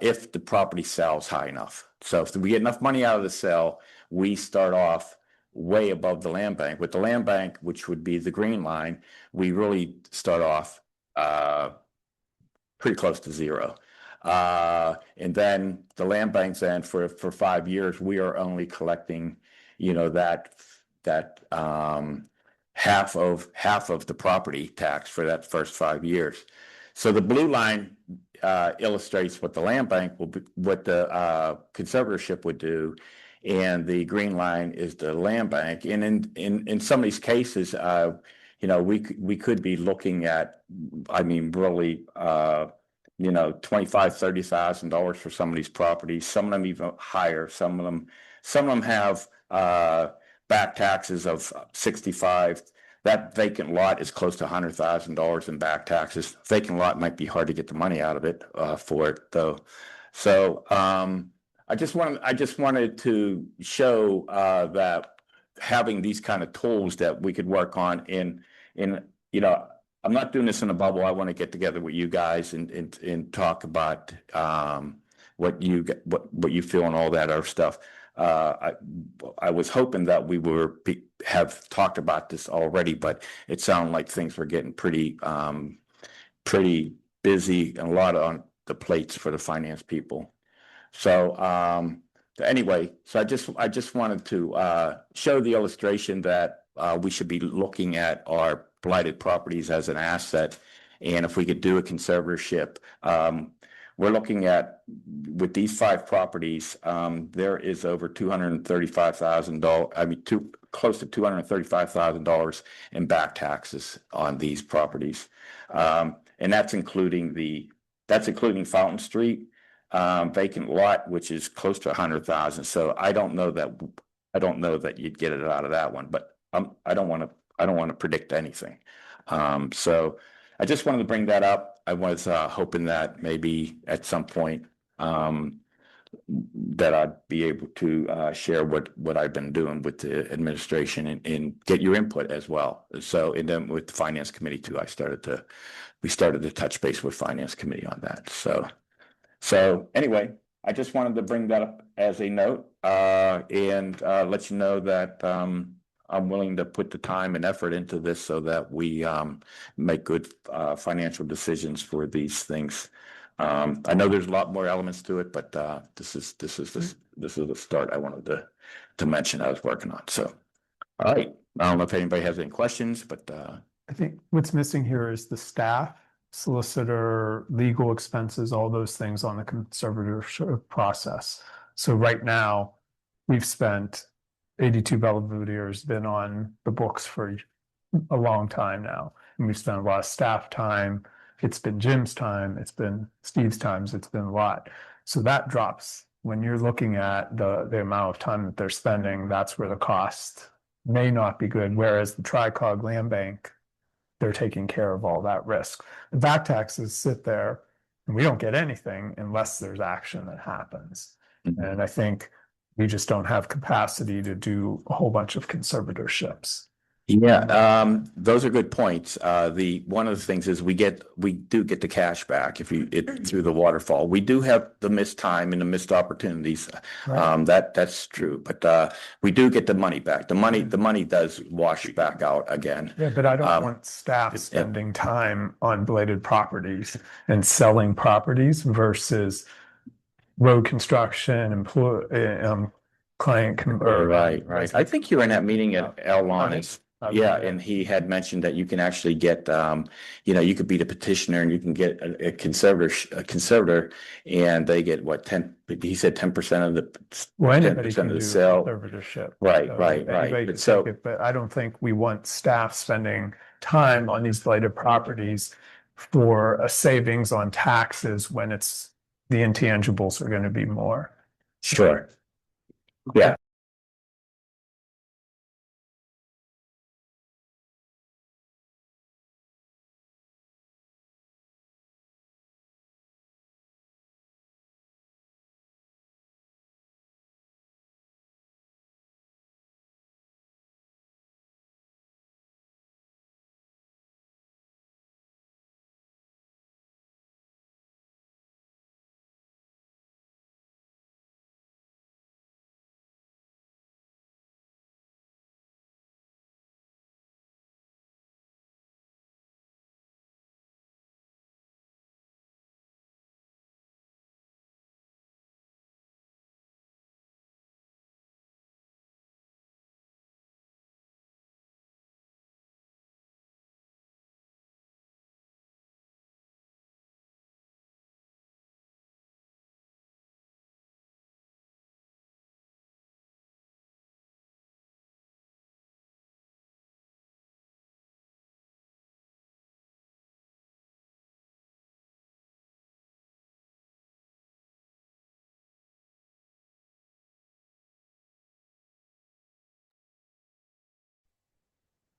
Speaker 8: if the property sells high enough. So if we get enough money out of the sale, we start off way above the land bank. With the land bank, which would be the green line, we really start off pretty close to zero. And then the land banks, then for 5 years, we are only collecting, that half of the property tax for that first 5 years. So the blue line illustrates what the land bank will be, what the conservatorship would do, and the green line is the land bank. And in some of these cases, we could be looking at, really, $25,000-$30,000 for some of these properties. Some of them even higher. Some of them have back taxes of 65. That vacant lot is close to $100,000 in back taxes. Vacant lot might be hard to get the money out of it for it though. So I just wanted to show that having these kind of tools that we could work on I'm not doing this in a bubble. I want to get together with you guys and talk about what you feel and all that other stuff. I was hoping that we have talked about this already, but it sounded like things were getting pretty busy and a lot on the plates for the finance people. So anyway, so I just wanted to show the illustration that we should be looking at our blighted properties as an asset, and if we could do a conservatorship, we're looking at, with these 5 properties, there is over $235,000. Close to $235,000 in back taxes on these properties, and that's including Fountain Street vacant lot, which is close to $100,000. So I don't know that you'd get it out of that one, but I don't want to predict anything. So I just wanted to bring that up. I was hoping that maybe at some point that I'd be able to share what I've been doing with the administration and get your input as well. So, and then with the finance committee too, we started to touch base with finance committee on that. So anyway, I just wanted to bring that up as a note and let you know that I'm willing to put the time and effort into this so that we make good financial decisions for these things. I know there's a lot more elements to it, but this is the start I wanted to mention I was working on. So, all right. I don't know if anybody has any questions, but
Speaker 1: I think what's missing here is the staff, solicitor, legal expenses, all those things on the conservatorship process. So right now, we've spent 82 Belvedere's been on the books for a long time now. And we've spent a lot of staff time. It's been Jim's time. It's been Steve's times. It's been a lot. So that drops when you're looking at the amount of time that they're spending. That's where the cost may not be good. Whereas the Tricog Land Bank, they're taking care of all that risk. The back taxes sit there and we don't get anything unless there's action that happens. Mm-hmm. And I think we just don't have capacity to do a whole bunch of conservatorships.
Speaker 8: Yeah, those are good points. One of the things is we do get the cash back through the waterfall. We do have the missed time and the missed opportunities. Right. That's true, but we do get the money back. The money does wash back out again.
Speaker 1: Yeah, but I don't want staff spending time on blighted properties and selling properties versus road construction, client.
Speaker 8: Right. I think you were in that meeting at Elon. Yeah, and he had mentioned that you can actually get, you could be the petitioner and you can get a conservator, and they get what 10. He said 10% of the 10% of the sale.
Speaker 1: Conservatorship.
Speaker 8: Right.
Speaker 1: But I don't think we want staff spending time on these blighted properties for a savings on taxes when it's the intangibles are going to be more.
Speaker 8: Sure. Yeah.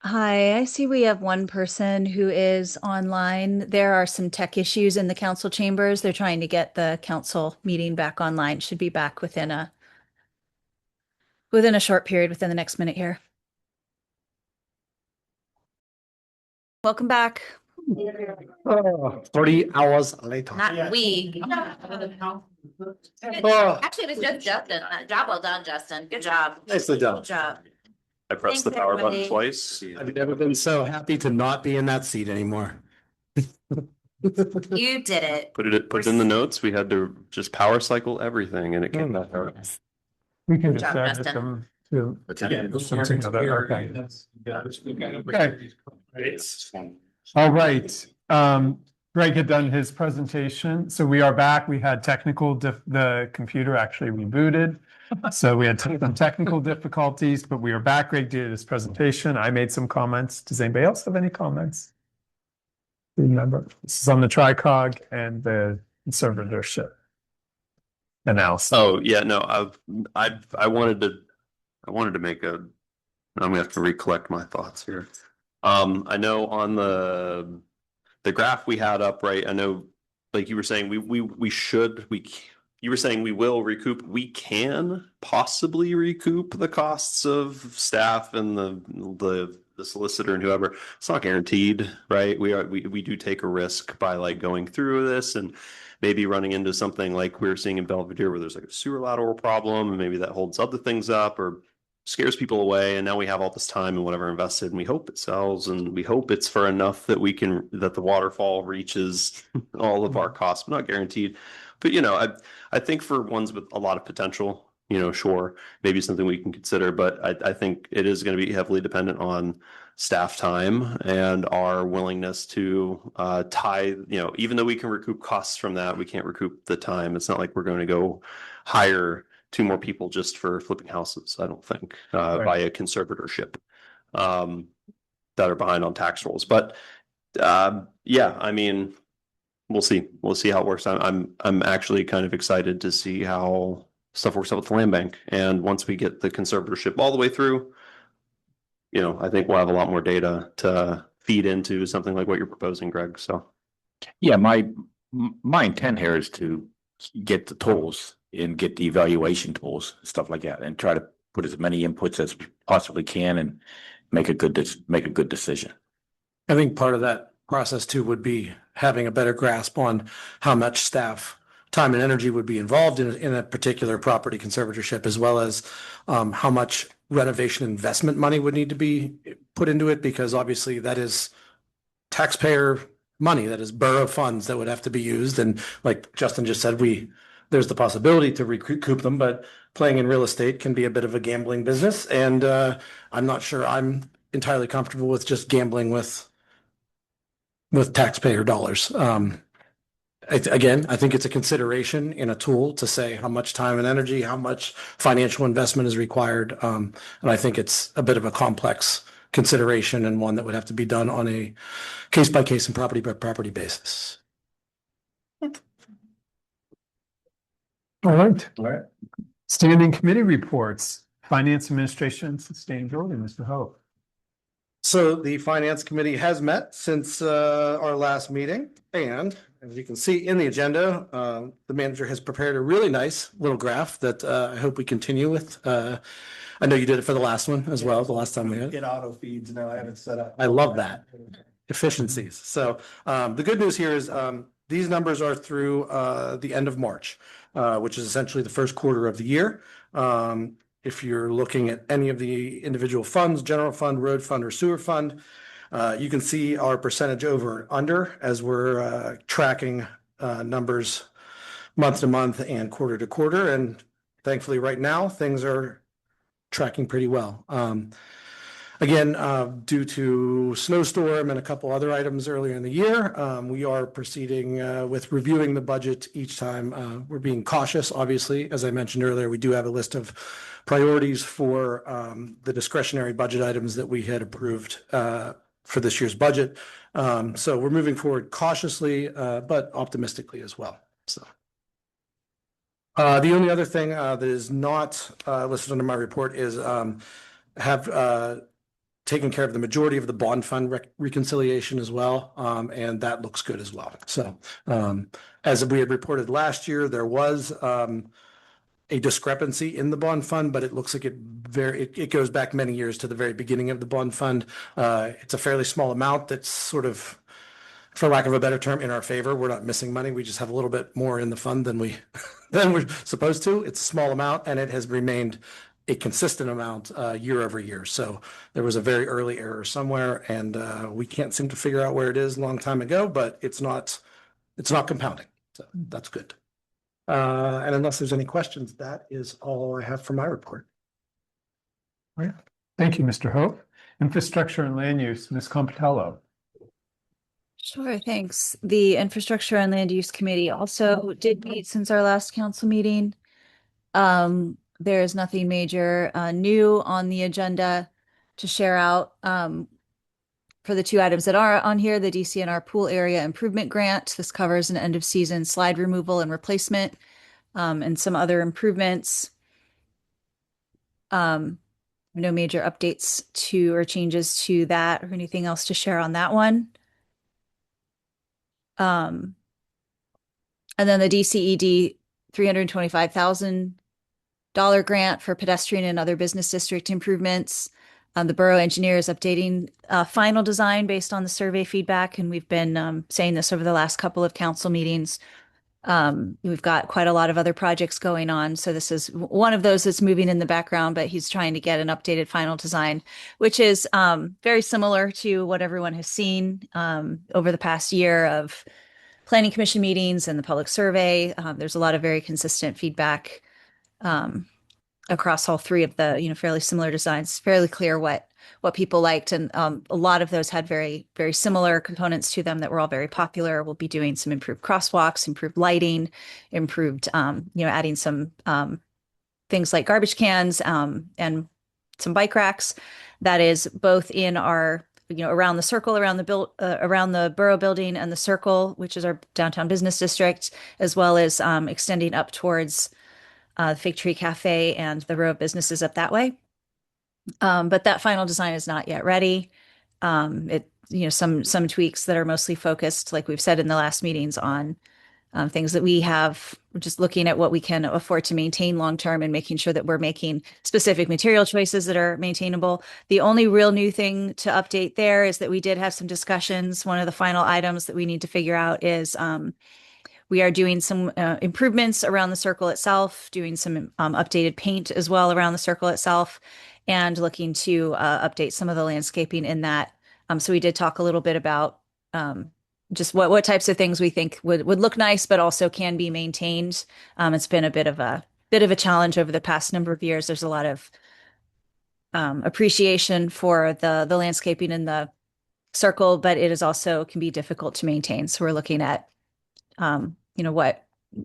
Speaker 12: Hi, I see we have one person who is online. There are some tech issues in the council chambers. They're trying to get the council meeting back online. Should be back within a short period, within the next minute here. Welcome back.
Speaker 11: 30 hours later.
Speaker 3: Not we.
Speaker 11: Oh,
Speaker 3: Actually, it was just Justin. Job well done, Justin. Good job.
Speaker 11: nicely done.
Speaker 3: Good job.
Speaker 4: I pressed the
Speaker 3: Thanks,
Speaker 4: power button
Speaker 3: everybody.
Speaker 4: twice.
Speaker 11: I've never been so happy to not be in that seat anymore.
Speaker 3: You did it.
Speaker 4: Put it in the notes. We had to just power cycle everything and it came back out.
Speaker 1: We can
Speaker 3: Good
Speaker 1: just
Speaker 3: job,
Speaker 1: add
Speaker 3: Justin.
Speaker 1: them to. Something other, okay. All right. Greg had done his presentation, so we are back. We had the computer actually rebooted. So we had some technical difficulties, but we are back. Greg did his presentation. I made some comments. Does anybody else have any comments? Remember, this is on the TriCog and the conservatorship analysis.
Speaker 4: Oh, yeah, no, I wanted to make I'm gonna have to recollect my thoughts here. I know on the graph we had up, right? I know, like you were saying, you were saying we will recoup, we can possibly recoup the costs of staff and the solicitor and whoever. It's not guaranteed, right? We do take a risk by like going through this and maybe running into something like we're seeing in Belvedere where there's like a sewer lateral problem and maybe that holds other things up or scares people away. And now we have all this time and whatever invested and we hope it sells and we hope it's for enough that that the waterfall reaches all of our costs, but not guaranteed. But, I think for ones with a lot of potential, sure, maybe something we can consider, but I think it is going to be heavily dependent on staff time and our willingness to tie, even though we can recoup costs from that, we can't recoup the time. It's not like we're going to go hire 2 more people just for flipping houses, I don't think, by a conservatorship that are behind on tax rolls. But yeah, I mean, we'll see how it works. I'm actually kind of excited to see how stuff works out with the land bank. And once we get the conservatorship all the way through, I think we'll have a lot more data to feed into something like what you're proposing, Greg. So
Speaker 8: Yeah, my intent here is to get the tools and get the evaluation tools, stuff like that, and try to put as many inputs as we possibly can and make a good decision.
Speaker 11: I think part of that process too would be having a better grasp on how much staff time and energy would be involved in a particular property conservatorship, as well as how much renovation investment money would need to be put into it, because obviously that is taxpayer money, that is borough funds that would have to be used. And like Justin just said, there's the possibility to recoup them, but playing in real estate can be a bit of a gambling business. And I'm not sure I'm entirely comfortable with just gambling with taxpayer dollars. Again, I think it's a consideration in a tool to say how much time and energy, how much financial investment is required. And I think it's a bit of a complex consideration and one that would have to be done on a case by case and property by property basis.
Speaker 1: All right.
Speaker 2: All right.
Speaker 1: Standing committee reports, Finance Administration and Sustainability, Mr. Hope.
Speaker 11: So the Finance Committee has met since our last meeting, and as you can see in the agenda, the manager has prepared a really nice little graph that I hope we continue with. I know you did it for the last one as well, the last time we had.
Speaker 2: It auto feeds now. I have it set up.
Speaker 11: I love that. Efficiencies. So the good news here is these numbers are through the end of March, which is essentially the first quarter of the year. If you're looking at any of the individual funds, general fund, road fund, or sewer fund, you can see our percentage over and under as we're tracking numbers month to month and quarter to quarter. And thankfully, right now, things are tracking pretty well. Again, due to snowstorm and a couple other items earlier in the year, we are proceeding with reviewing the budget each time. We're being cautious, obviously. As I mentioned earlier, we do have a list of priorities for the discretionary budget items that we had approved for this year's budget. So we're moving forward cautiously, but optimistically as well. So the only other thing that is not listed under my report is have taken care of the majority of the bond fund reconciliation as well, and that looks good as well. So as we had reported last year, there was a discrepancy in the bond fund, but it looks like it goes back many years to the very beginning of the bond fund. It's a fairly small amount that's sort of, for lack of a better term, in our favor. We're not missing money. We just have a little bit more in the fund than we're supposed to. It's a small amount, and it has remained a consistent amount year over year. So there was a very early error somewhere, and we can't seem to figure out where it is a long time ago, but it's not compounding. So that's good. And unless there's any questions, that is all I have for my report.
Speaker 1: All right. Thank you, Mr. Hope. Infrastructure and Land Use, Ms. Compitello.
Speaker 12: Sure, thanks. The Infrastructure and Land Use Committee also did meet since our last council meeting. There is nothing major new on the agenda to share out. For the two items that are on here, the DCNR Pool Area Improvement Grant. This covers an end of season slide removal and replacement, and some other improvements. No major updates to or changes to that or anything else to share on that one. And then the DCED $325,000 grant for pedestrian and other business district improvements. The borough engineer is updating final design based on the survey feedback, and we've been saying this over the last couple of council meetings. We've got quite a lot of other projects going on, so this is one of those that's moving in the background, but he's trying to get an updated final design, which is very similar to what everyone has seen over the past year of planning commission meetings and the public survey. There's a lot of very consistent feedback across all three of the, fairly similar designs. Fairly clear what people liked, and a lot of those had very, very similar components to them that were all very popular. We'll be doing some improved crosswalks, improved lighting, improved, adding some things like garbage cans and some bike racks. That is both in our, around the circle, around the Borough building and the circle, which is our downtown business district, as well as extending up towards the Fig Tree Cafe and the row of businesses up that way. But that final design is not yet ready. Some tweaks that are mostly focused, like we've said in the last meetings, on things that we have, just looking at what we can afford to maintain long term and making sure that we're making specific material choices that are maintainable. The only real new thing to update there is that we did have some discussions. One of the final items that we need to figure out is we are doing some improvements around the circle itself, doing some updated paint as well around the circle itself, and looking to update some of the landscaping in that. So we did talk a little bit about just what types of things we think would look nice, but also can be maintained. It's been a bit of a challenge over the past number of years. There's a lot of appreciation for the landscaping in the circle, but it is also can be difficult to maintain. So we're looking at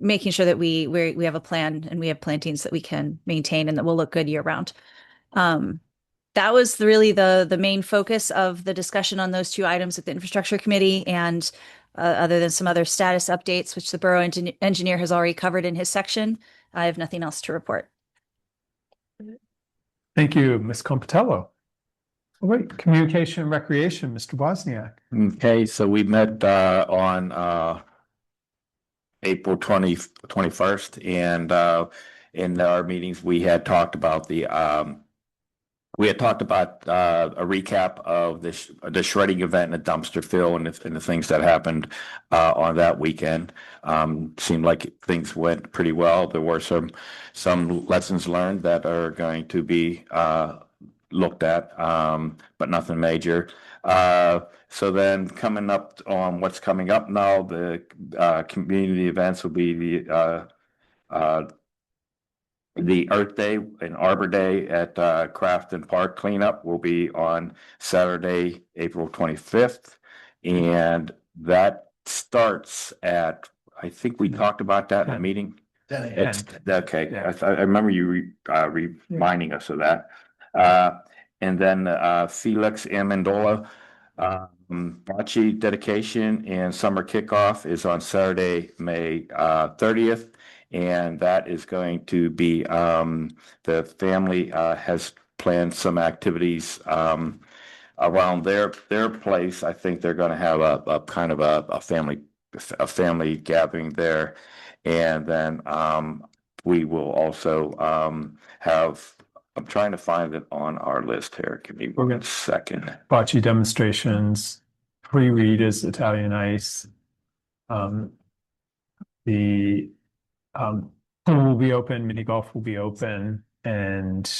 Speaker 12: making sure that we have a plan and we have plantings that we can maintain and that will look good year round. that was really the main focus of the discussion on those two items at the infrastructure committee. And other than some other status updates, which the borough engineer has already covered in his section, I have nothing else to report.
Speaker 1: Thank you, Ms. Compitello. All right, communication and recreation, Mr. Wozniak.
Speaker 8: Okay, so we met on April 21st, and in our meetings, we had talked about a recap of the shredding event and the dumpster fill and the things that happened on that weekend. Seemed like things went pretty well. There were some lessons learned that are going to be looked at, but nothing major. So then coming up on what's coming up now, the community events will be the Earth Day and Arbor Day at Crafton Park cleanup will be on Saturday, April 25th. And that starts at, I think we talked about that in the meeting. It's okay.
Speaker 1: Yeah.
Speaker 8: I remember you reminding us of that. And then Felix Amendola bocce dedication and summer kickoff is on Saturday, May 30th. And that is going to be the family has planned some activities around their place. I think they're going to have a kind of a family gathering there. And then we will also have, I'm trying to find it on our list here. Give me one second.
Speaker 1: Bocce demonstrations, pre-read is Italian Ice. The pool will be open, mini golf will be open, and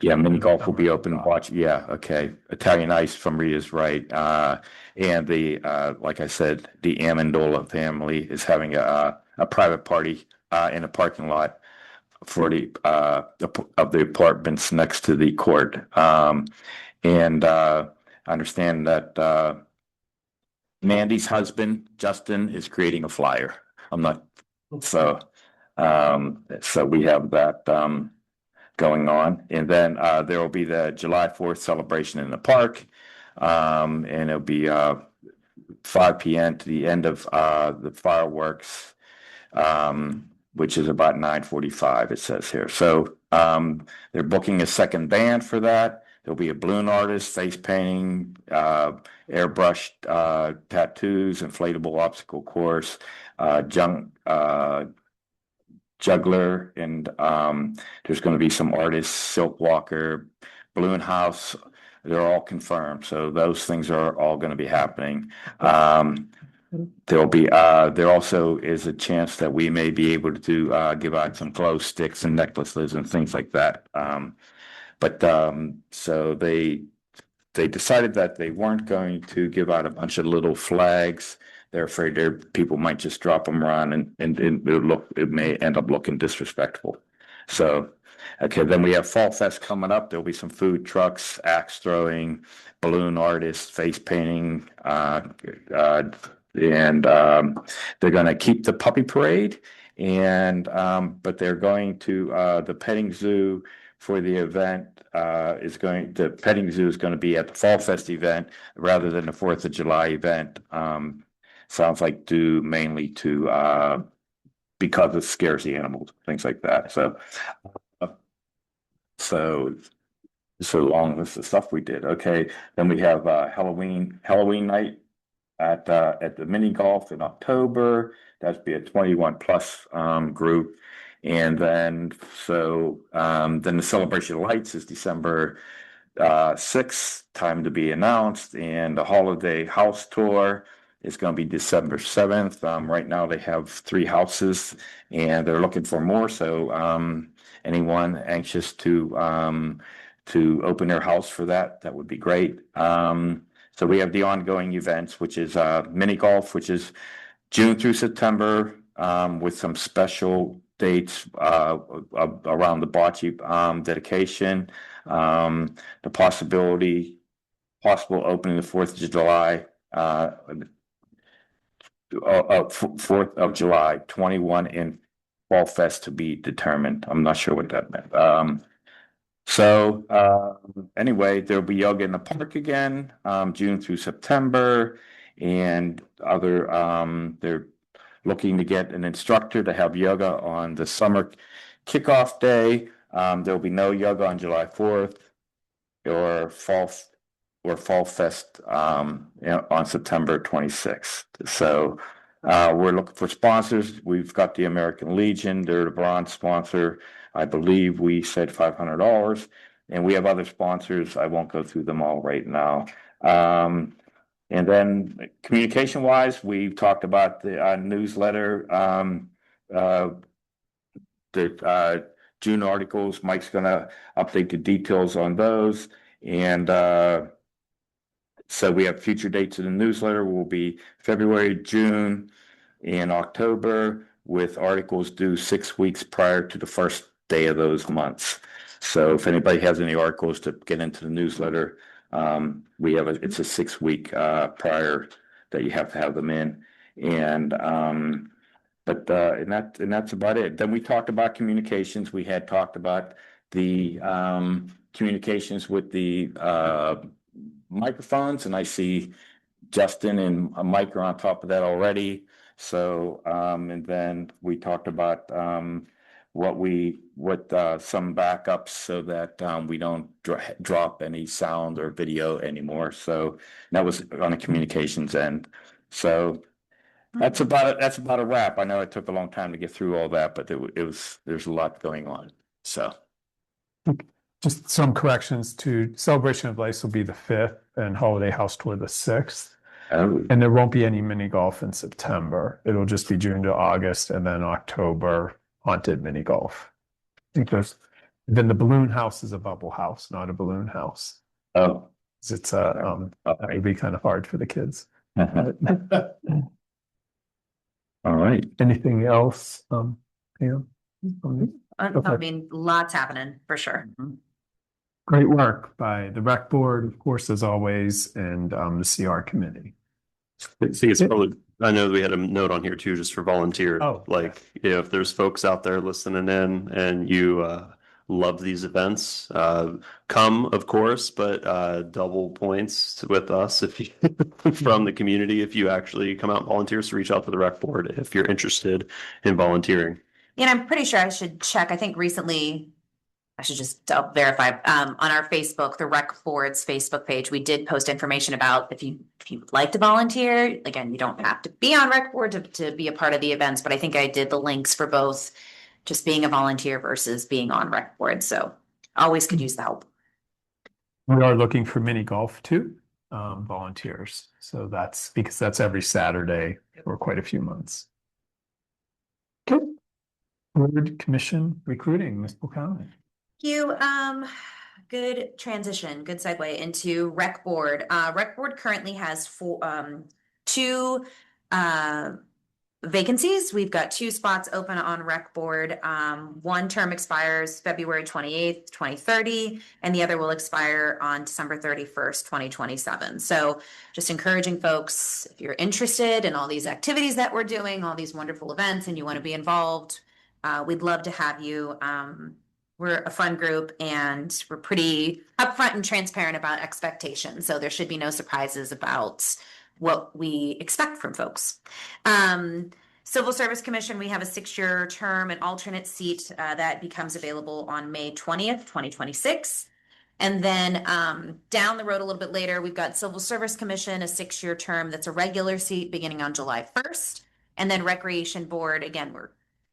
Speaker 8: yeah, mini golf will be open. Watch, yeah, okay. Italian Ice from Rita's right. And the like I said, the Amendola family is having a private party in a parking lot for the of the apartments next to the court. And I understand that Mandy's husband, Justin, is creating a flyer. I'm not so we have that going on. And then there will be the July 4th celebration in the park. And it'll be 5 p.m. to the end of the fireworks, which is about 9:45, it says here. So they're booking a second band for that. There'll be a balloon artist, face painting, airbrushed tattoos, inflatable obstacle course, juggler, and there's going to be some artists, silk walker, balloon house. They're all confirmed. So those things are all going to be happening. There also is a chance that we may be able to give out some glow sticks and necklaces and things like that. So they decided that they weren't going to give out a bunch of little flags. They're afraid people might just drop them around and it may end up looking disrespectful. So, okay, then we have Fall Fest coming up. There'll be some food trucks, axe throwing, balloon artists, face painting, and they're going to keep the puppy parade, and but they're going to the petting zoo for the event the petting zoo is going to be at the Fall Fest event rather than the 4th of July event. Sounds like due mainly to because it scares the animals, things like that. So long as the stuff we did. Okay, then we have Halloween night at the mini golf in October. That'd be a 21 plus group. And then then the celebration of lights is December 6th, time to be announced, and the holiday house tour is going to be December 7th. Right now they have 3 houses and they're looking for more. So anyone anxious to open their house for that would be great. So we have the ongoing events, which is mini golf, which is June through September, with some special dates around the bocce dedication, the possible opening the 4th of July, 4th of July, 21 in Fall Fest to be determined. I'm not sure what that meant. So anyway, there'll be yoga in the park again, June through September. And they're looking to get an instructor to have yoga on the summer kickoff day. There'll be no yoga on July 4th or Fall Fest on September 26th. So we're looking for sponsors. We've got the American Legion, they're the bronze sponsor. I believe we said $500, and we have other sponsors. I won't go through them all right now. And then communication wise, we've talked about the newsletter, the June articles. Mike's gonna update the details on those. And so we have future dates in the newsletter will be February, June, and October, with articles due 6 weeks prior to the first day of those months. So if anybody has any articles to get into the newsletter, it's a 6 week prior that you have to have them in. And that's about it. Then we talked about communications. We had talked about the communications with the microphones, and I see Justin and Mike are on top of that already. So and then we talked about some backups so that we don't drop any sound or video anymore. So that was on a communications end. So that's about a wrap. I know it took a long time to get through all that, but there's a lot going on. So
Speaker 1: Just some corrections to Celebration of Lights will be the 5th and Holiday House Tour the 6th.
Speaker 8: oh,
Speaker 1: And there won't be any mini golf in September. It'll just be June to August and then October haunted mini golf. I think then the balloon house is a bubble house, not a balloon house.
Speaker 8: oh,
Speaker 1: It's that would be kind of hard for the kids.
Speaker 8: all right.
Speaker 1: Anything else? Pam?
Speaker 3: I
Speaker 1: Okay.
Speaker 3: mean, lots happening for sure.
Speaker 1: Great work by the rec board, of course, as always, and the CR committee.
Speaker 4: See, it's probably, I know we had a note on here too, just for volunteers.
Speaker 1: Oh,
Speaker 4: Like, if there's folks out there listening in and you love these events, come, of course, but double points with us if you from the community, if you actually come out and volunteer. So reach out to the rec board if you're interested in volunteering.
Speaker 3: And I'm pretty sure I should check. I think recently, I should just verify, on our Facebook, the rec board's Facebook page, we did post information about if you would like to volunteer. Again, you don't have to be on rec board to be a part of the events, but I think I did the links for both just being a volunteer versus being on rec board. So always could use the help.
Speaker 1: We are looking for mini golf too, volunteers. So that's because that's every Saturday for quite a few months. Okay. Board commission recruiting, Ms. Buchanan.
Speaker 3: You, good transition, good segue into rec board. Rec board currently has two vacancies. We've got 2 spots open on rec board. One term expires February 28th, 2030, and the other will expire on December 31st, 2027. So just encouraging folks, if you're interested in all these activities that we're doing, all these wonderful events, and you want to be involved, we'd love to have you. We're a fun group and we're pretty upfront and transparent about expectations. So there should be no surprises about what we expect from folks. Civil Service Commission, we have a 6-year term, an alternate seat that becomes available on May 20th, 2026. And then down the road a little bit later, we've got Civil Service Commission, a 6-year term that's a regular seat beginning on July 1st. And then Recreation Board, again,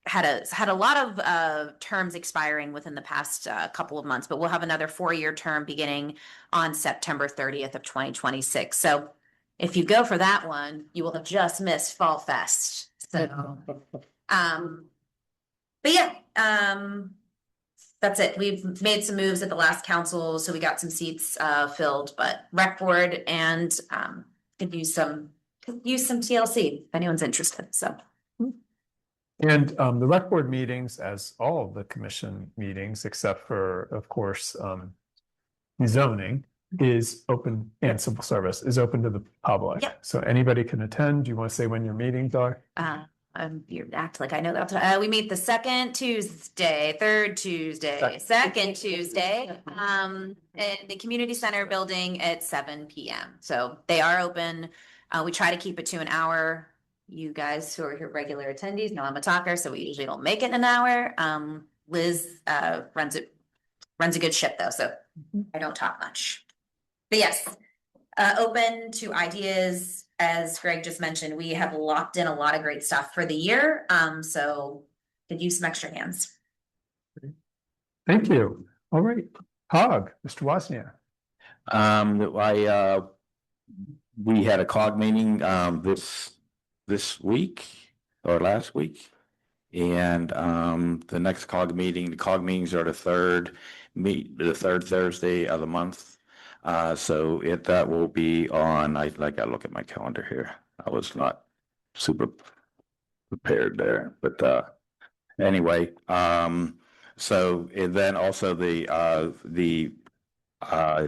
Speaker 3: had a lot of terms expiring within the past couple of months, but we'll have another 4-year term beginning on September 30th of 2026. So if you go for that one, you will have just missed Fall Fest. So, but yeah, that's it. We've made some moves at the last council, so we got some seats filled, but rec board and could use some TLC if anyone's interested. So.
Speaker 1: And the rec board meetings, as all of the commission meetings, except for, of course, zoning, is open, and civil service is open to the public.
Speaker 3: Yep.
Speaker 1: So anybody can attend. Do you want to say when your meetings are?
Speaker 3: You act like I know that. We meet the third Tuesday, second Tuesday, in the community center building at 7 PM. So they are open. We try to keep it to an hour. You guys who are here regular attendees know I'm a talker, so we usually don't make it an hour. Liz, runs a good ship though, so I don't talk much. But yes, open to ideas. As Greg just mentioned, we have locked in a lot of great stuff for the year. So could use some extra hands.
Speaker 1: Thank you. All right. Hog, Mr. Wozniak.
Speaker 8: We had a COG meeting, this week or last week. And, the next COG meeting, the COG meetings are the third Thursday of the month. So that will be on, I gotta look at my calendar here. I was not super prepared there, but, anyway, so, and then also the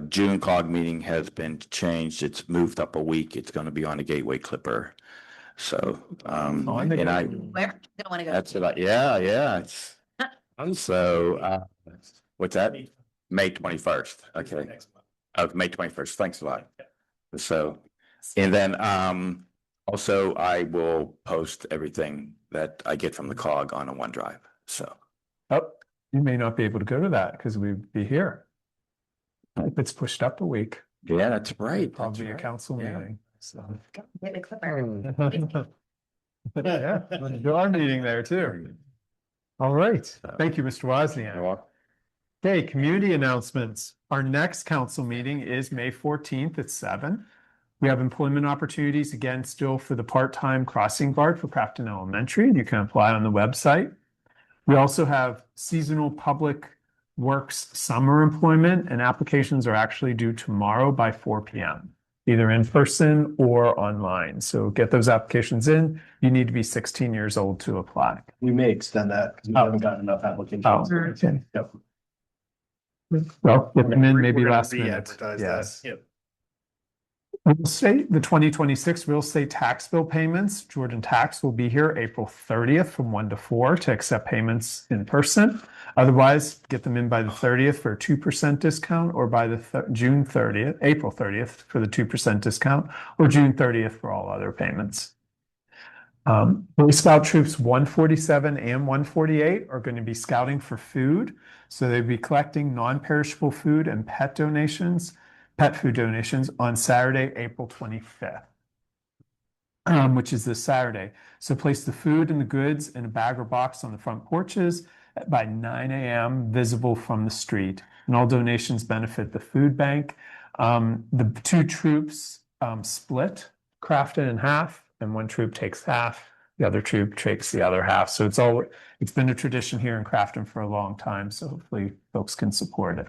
Speaker 8: June COG meeting has been changed. It's moved up a week. It's gonna be on the Gateway Clipper. So, and I,
Speaker 3: Where? Don't want to go.
Speaker 8: that's it. Yeah, it's, so, what's that? May 21st. Okay. Of May 21st. Thanks a lot. So, and then, also I will post everything that I get from the COG on a OneDrive. So,
Speaker 1: Oh, you may not be able to go to that because we'd be here. If it's pushed up a week,
Speaker 8: yeah, that's right.
Speaker 1: probably a
Speaker 8: That's right.
Speaker 1: council
Speaker 8: Yeah.
Speaker 1: meeting, so.
Speaker 3: Get the clipper.
Speaker 1: Yeah, you are meeting there too. All right. Thank you, Mr. Wozniak.
Speaker 8: You're welcome.
Speaker 1: Okay, community announcements. Our next council meeting is May 14th at 7. We have employment opportunities again still for the part-time crossing guard for Crafton Elementary. You can apply on the website. We also have seasonal public works summer employment, and applications are actually due tomorrow by 4 PM, either in person or online. So get those applications in. You need to be 16 years old to apply.
Speaker 2: We may extend that because we
Speaker 1: Oh.
Speaker 2: haven't gotten enough applications.
Speaker 1: Oh, okay.
Speaker 2: Yep.
Speaker 1: Well, get them in
Speaker 2: We're
Speaker 1: maybe
Speaker 2: gonna
Speaker 1: last minute.
Speaker 2: re-advertise that.
Speaker 1: Yes.
Speaker 2: Yep.
Speaker 1: Real estate, the 2026 real estate tax bill payments, Jordan Tax will be here April 30th from 1 to 4 to accept payments in person. Otherwise, get them in by the 30th for a 2% discount, or by the April 30th for the 2% discount, or June 30th for all other payments. Boy Scout Troops 147 and 148 are going to be scouting for food. So they'll be collecting non-perishable food and pet food donations on Saturday, April 25th, which is this Saturday. So place the food and the goods in a bag or box on the front porches by 9 AM, visible from the street. And all donations benefit the food bank. The two troops split Crafton in half, and one troop takes half. The other troop takes the other half. So it's been a tradition here in Crafton for a long time. So hopefully folks can support it.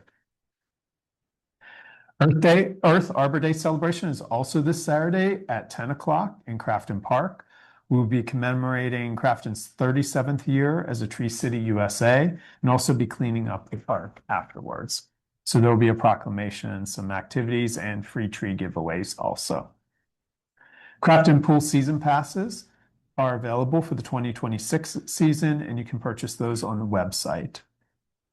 Speaker 1: Earth Arbor Day celebration is also this Saturday at 10 o'clock in Crafton Park. We'll be commemorating Crafton's 37th year as a Tree City, USA, and also be cleaning up the park afterwards. So there'll be a proclamation, some activities, and free tree giveaways also. Crafton Pool season passes are available for the 2026 season, and you can purchase those on the website.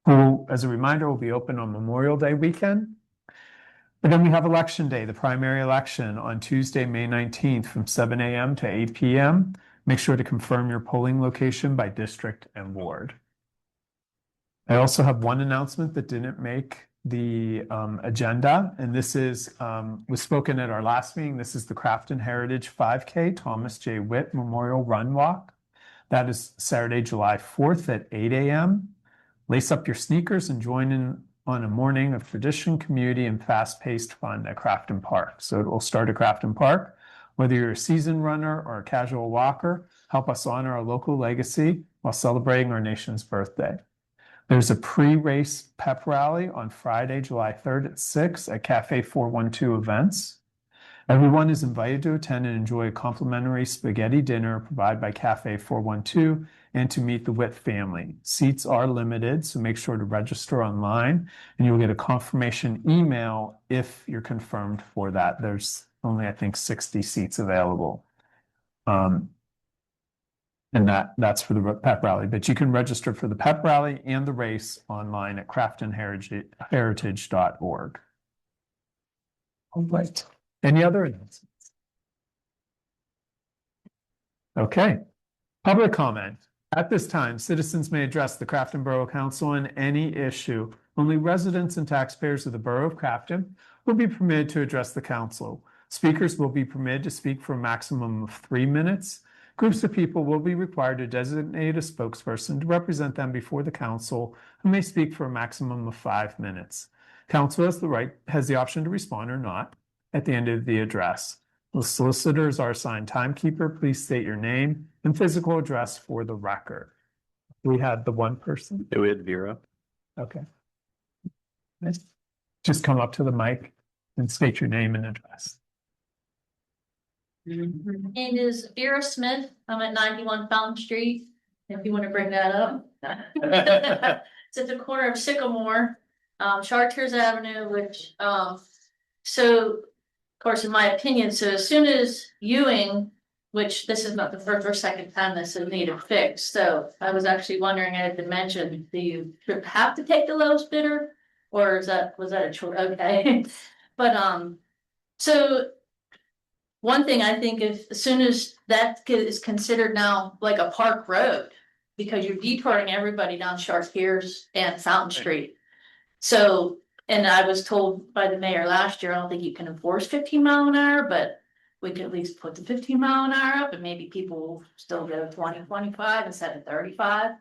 Speaker 1: Pool, as a reminder, will be open on Memorial Day weekend. And then we have Election Day, the primary election on Tuesday, May 19th from 7 AM to 8 PM. Make sure to confirm your polling location by district and ward. I also have one announcement that didn't make the agenda, and this was spoken at our last meeting. This is the Crafton Heritage 5K Thomas J. Witt Memorial Run Walk. That is Saturday, July 4th at 8 AM. Lace up your sneakers and join in on a morning of tradition, community, and fast-paced fun at Crafton Park. So it will start at Crafton Park. Whether you're a seasoned runner or a casual walker, help us honor our local legacy while celebrating our nation's birthday. There's a pre-race pep rally on Friday, July 3rd at 6 at Cafe 412 Events. Everyone is invited to attend and enjoy a complimentary spaghetti dinner provided by Cafe 412 and to meet the Witt family. Seats are limited, so make sure to register online and you'll get a confirmation email if you're confirmed for that. There's only, I think, 60 seats available. And that's for the pep rally, but you can register for the pep rally and the race online at craftonheritage.org. All right. Any other announcements? Okay. Public comment. At this time, citizens may address the Crafton Borough Council on any issue. Only residents and taxpayers of the Borough of Crafton will be permitted to address the council. Speakers will be permitted to speak for a maximum of 3 minutes. Groups of people will be required to designate a spokesperson to represent them before the council, who may speak for a maximum of 5 minutes. Council has the option to respond or not at the end of the address. The solicitors are assigned timekeeper. Please state your name and physical address for the record. We had the one person.
Speaker 4: We had Vera.
Speaker 1: Okay. Just come up to the mic and state your name and address.
Speaker 13: Name is Vera Smith. I'm at 91 Fountain Street, if you want to bring that up. It's at the corner of Sycamore, Chartiers Avenue, which, so, of course, in my opinion, so as soon as Ewing, which this is not the first or second time this has needed fixed, so I was actually wondering, I had to mention, do you have to take the lowest bidder? Or was that a choice? Okay. But, so one thing I think is as soon as that is considered now like a park road, because you're detouring everybody down Chartiers and Fountain Street. So, and I was told by the mayor last year, I don't think you can enforce 15-mile-an-hour, but we could at least put the 15-mile-an-hour up and maybe people will still go 20, 25 instead of 35.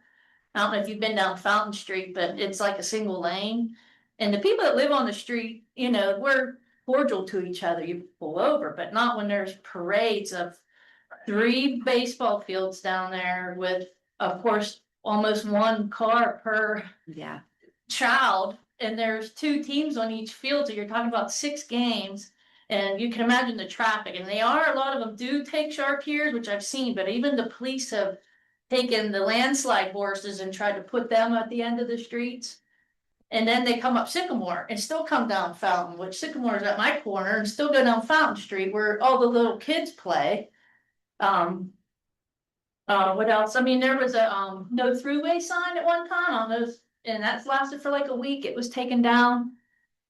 Speaker 13: I don't know if you've been down Fountain Street, but it's like a single lane. And the people that live on the street, you know, we're cordial to each other. You pull over, but not when there's parades of 3 baseball fields down there with, of course, almost 1 car per child. And there's 2 teams on each field. So you're talking about 6 games. And you can imagine the traffic. And a lot of them do take Chartiers, which I've seen, but even the police have taken the landslide horses and tried to put them at the end of the streets. And then they come up Sycamore and still come down Fountain, which Sycamore is at my corner, and still go down Fountain Street where all the little kids play. What else? I mean, there was a no throughway sign at one time on those, and that's lasted for like a week. It was taken down.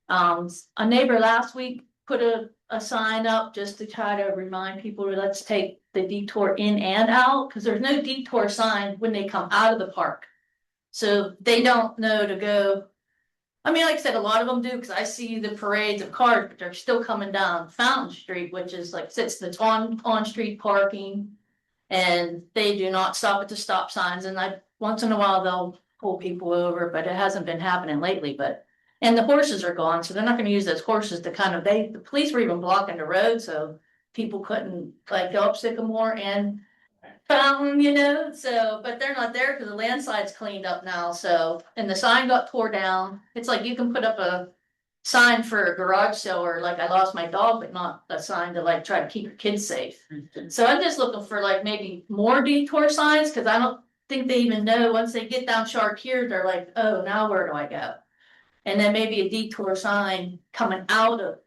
Speaker 13: A neighbor last week put a sign up just to try to remind people, let's take the detour in and out, because there's no detour sign when they come out of the park. So they don't know to go. I mean, like I said, a lot of them do, because I see the parades of cars, but they're still coming down Fountain Street, which is like that's on street parking. And they do not stop at the stop signs, and once in a while they'll pull people over, but it hasn't been happening lately. And the horses are gone, so they're not gonna use those horses to the police were even blocking the road, so people couldn't like go up Sycamore and Fountain, you know, so, but they're not there because the landslide's cleaned up now, so, and the sign got tore down. It's like you can put up a sign for a garage sale or like I lost my dog, but not a sign to like try to keep your kids safe. So I'm just looking for like maybe more detour signs, because I don't think they even know once they get down Chartiers, they're like, oh, now where do I go? And then maybe a detour sign coming out of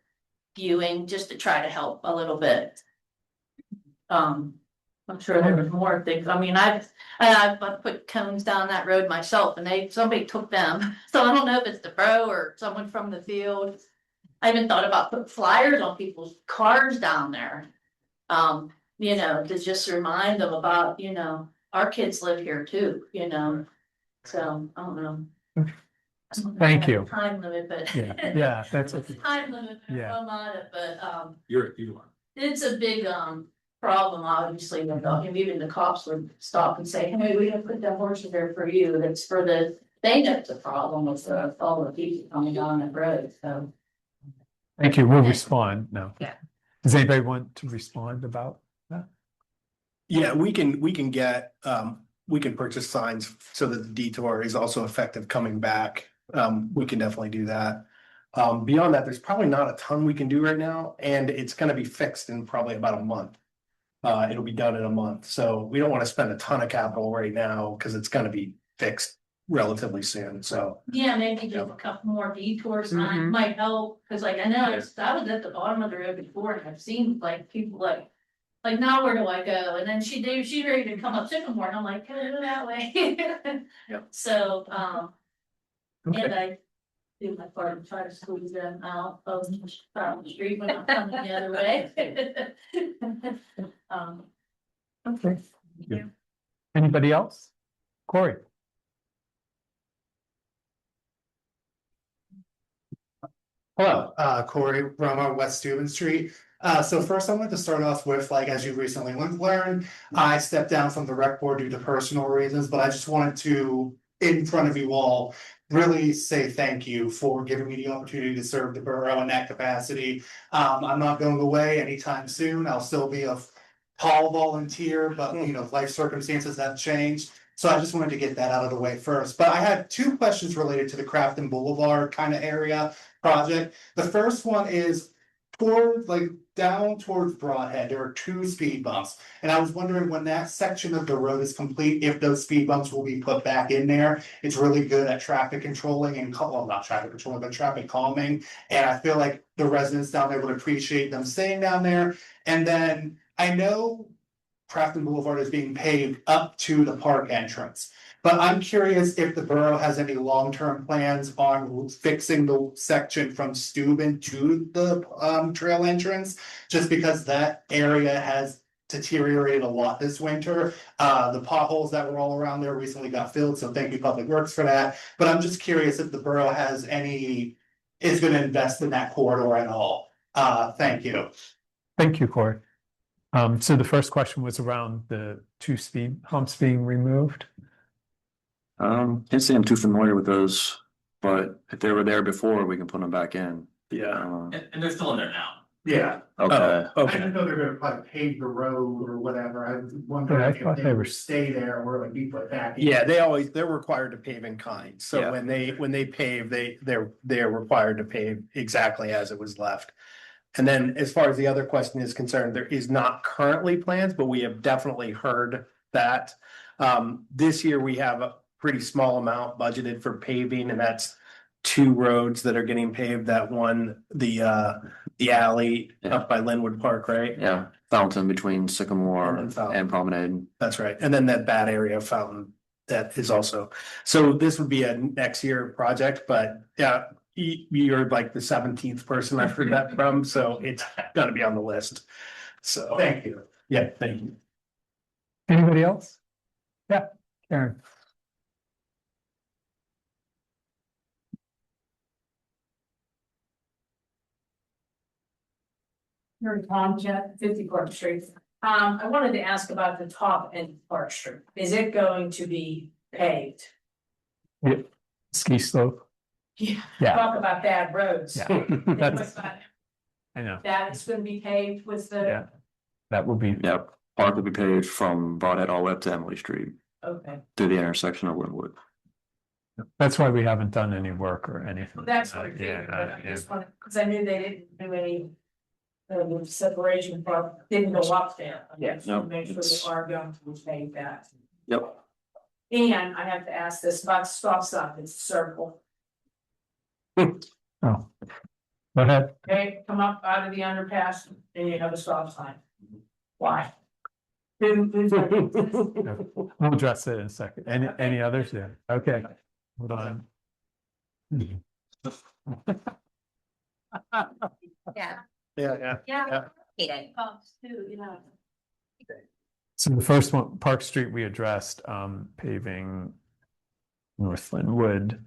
Speaker 13: Ewing just to try to help a little bit. I'm sure there was more things. I mean, I've put cones down that road myself, and somebody took them. So I don't know if it's the borough or someone from the field. I even thought about putting flyers on people's cars down there. You know, to just remind them about, you know, our kids live here too, you know. So I don't know.
Speaker 1: Thank you.
Speaker 13: Time limit, but
Speaker 1: yeah, that's okay.
Speaker 13: Time limit.
Speaker 1: Yeah.
Speaker 13: I'm on it, but
Speaker 10: You are.
Speaker 13: it's a big problem, obviously, with even the cops would stop and say, hey, we didn't put that horse there for you. That's for they know it's a problem with all the people coming down that road, so.
Speaker 1: Thank you. We'll respond now.
Speaker 3: Yeah.
Speaker 1: Does anybody want to respond about that?
Speaker 2: Yeah, we can get, we can purchase signs so that the detour is also effective coming back. We can definitely do that. Beyond that, there's probably not a ton we can do right now, and it's gonna be fixed in probably about a month. It'll be done in a month, so we don't want to spend a ton of capital right now because it's gonna be fixed relatively soon, so.
Speaker 13: Yeah, maybe just a couple more detour signs might help, because like I know I was at the bottom of the road before, and I've seen like people like like, now where do I go? And then she's ready to come up Sycamore, and I'm like, can I go that way?
Speaker 2: Yep.
Speaker 13: So, and
Speaker 1: Okay.
Speaker 13: I do my part to try to squeeze them out of the street when I'm coming the other way.
Speaker 1: Okay. Thank you. Anybody else? Corey?
Speaker 14: Hello, Corey Roma, West Steuben Street. So first I wanted to start off with, like, as you recently learned, I stepped down from the rec board due to personal reasons, but I just wanted to, in front of you all, really say thank you for giving me the opportunity to serve the borough in that capacity. I'm not going away anytime soon. I'll still be a Paul volunteer, but you know, life circumstances have changed. So I just wanted to get that out of the way first. But I had two questions related to the Crafton Boulevard kind of area project. The first one is toward, like, down towards Broadhead, there are two speed bumps. And I was wondering when that section of the road is complete, if those speed bumps will be put back in there. It's really good at traffic controlling and, well, not traffic controlling, but traffic calming. And I feel like the residents down there would appreciate them staying down there. And then I know Crafton Boulevard is being paved up to the park entrance. But I'm curious if the borough has any long-term plans on fixing the section from Steuben to the trail entrance, just because that area has deteriorated a lot this winter. The potholes that were all around there recently got filled, so thank you, Public Works, for that. But I'm just curious if the borough has is gonna invest in that corridor at all. Thank you.
Speaker 1: Thank you, Corey. So the first question was around the two speed humps being removed.
Speaker 6: Can't say I'm too familiar with those, but if they were there before, we can put them back in.
Speaker 2: Yeah,
Speaker 15: And they're still in there now.
Speaker 2: yeah.
Speaker 6: Okay.
Speaker 2: Oh,
Speaker 14: I
Speaker 2: okay.
Speaker 14: didn't know they're gonna like pave the road or whatever. I was
Speaker 1: Yeah, I
Speaker 14: wondering
Speaker 1: thought
Speaker 14: if
Speaker 1: they
Speaker 14: they
Speaker 1: were-
Speaker 14: would stay there or like be put back. in.
Speaker 2: Yeah, they're required to pave in kind. So
Speaker 6: Yeah.
Speaker 2: when they pave, they're required to pave exactly as it was left. And then as far as the other question is concerned, there is not currently plans, but we have definitely heard that. This year we have a pretty small amount budgeted for paving, and that's two roads that are getting paved. That one, the alley
Speaker 6: Yeah.
Speaker 2: up by Linwood Park, right?
Speaker 6: Yeah, fountain between Sycamore
Speaker 2: And then Fountain.
Speaker 6: and Promenade.
Speaker 2: That's right. And then that bad area of Fountain, that is also, so this would be a next year project, but yeah, you're like the 17th person I've heard that from, so it's gotta be on the list. So,
Speaker 14: Thank you.
Speaker 2: yeah, thank you.
Speaker 1: Anybody else? Yeah, Karen.
Speaker 5: Mary Tom, Jeff, 50 Park Street. I wanted to ask about the top end of Park Street. Is it going to be paved?
Speaker 1: Ski slope.
Speaker 5: Yeah.
Speaker 1: Yeah.
Speaker 5: Talk about bad roads.
Speaker 1: Yeah.
Speaker 5: What's
Speaker 1: That's,
Speaker 5: that?
Speaker 1: I know,
Speaker 5: That is gonna be paved with the,
Speaker 1: yeah. That will be,
Speaker 6: Yep, park will be paved from Broadhead all the way up to Emily Street
Speaker 5: okay,
Speaker 6: through the intersection of Linwood.
Speaker 1: that's why we haven't done any work or anything.
Speaker 5: that's what I
Speaker 1: Yeah,
Speaker 5: figured, but I
Speaker 1: yeah.
Speaker 5: just wanted, because I knew they didn't do any. The separation part didn't go up there. I
Speaker 2: Yeah,
Speaker 5: just wanna
Speaker 6: no,
Speaker 5: Make sure
Speaker 6: it's-
Speaker 5: they are going to pave that.
Speaker 6: Yep.
Speaker 5: And I have to ask this about stop sign, it's a circle.
Speaker 1: Oh. Go ahead.
Speaker 5: Okay, come up out of the underpass and you have a stop sign. Why? Who's
Speaker 1: We'll address it in a second. Any others? Yeah, okay. Hold on.
Speaker 9: Yeah.
Speaker 2: Yeah.
Speaker 9: Yeah.
Speaker 1: So the first one, Park Street, we addressed paving North Linwood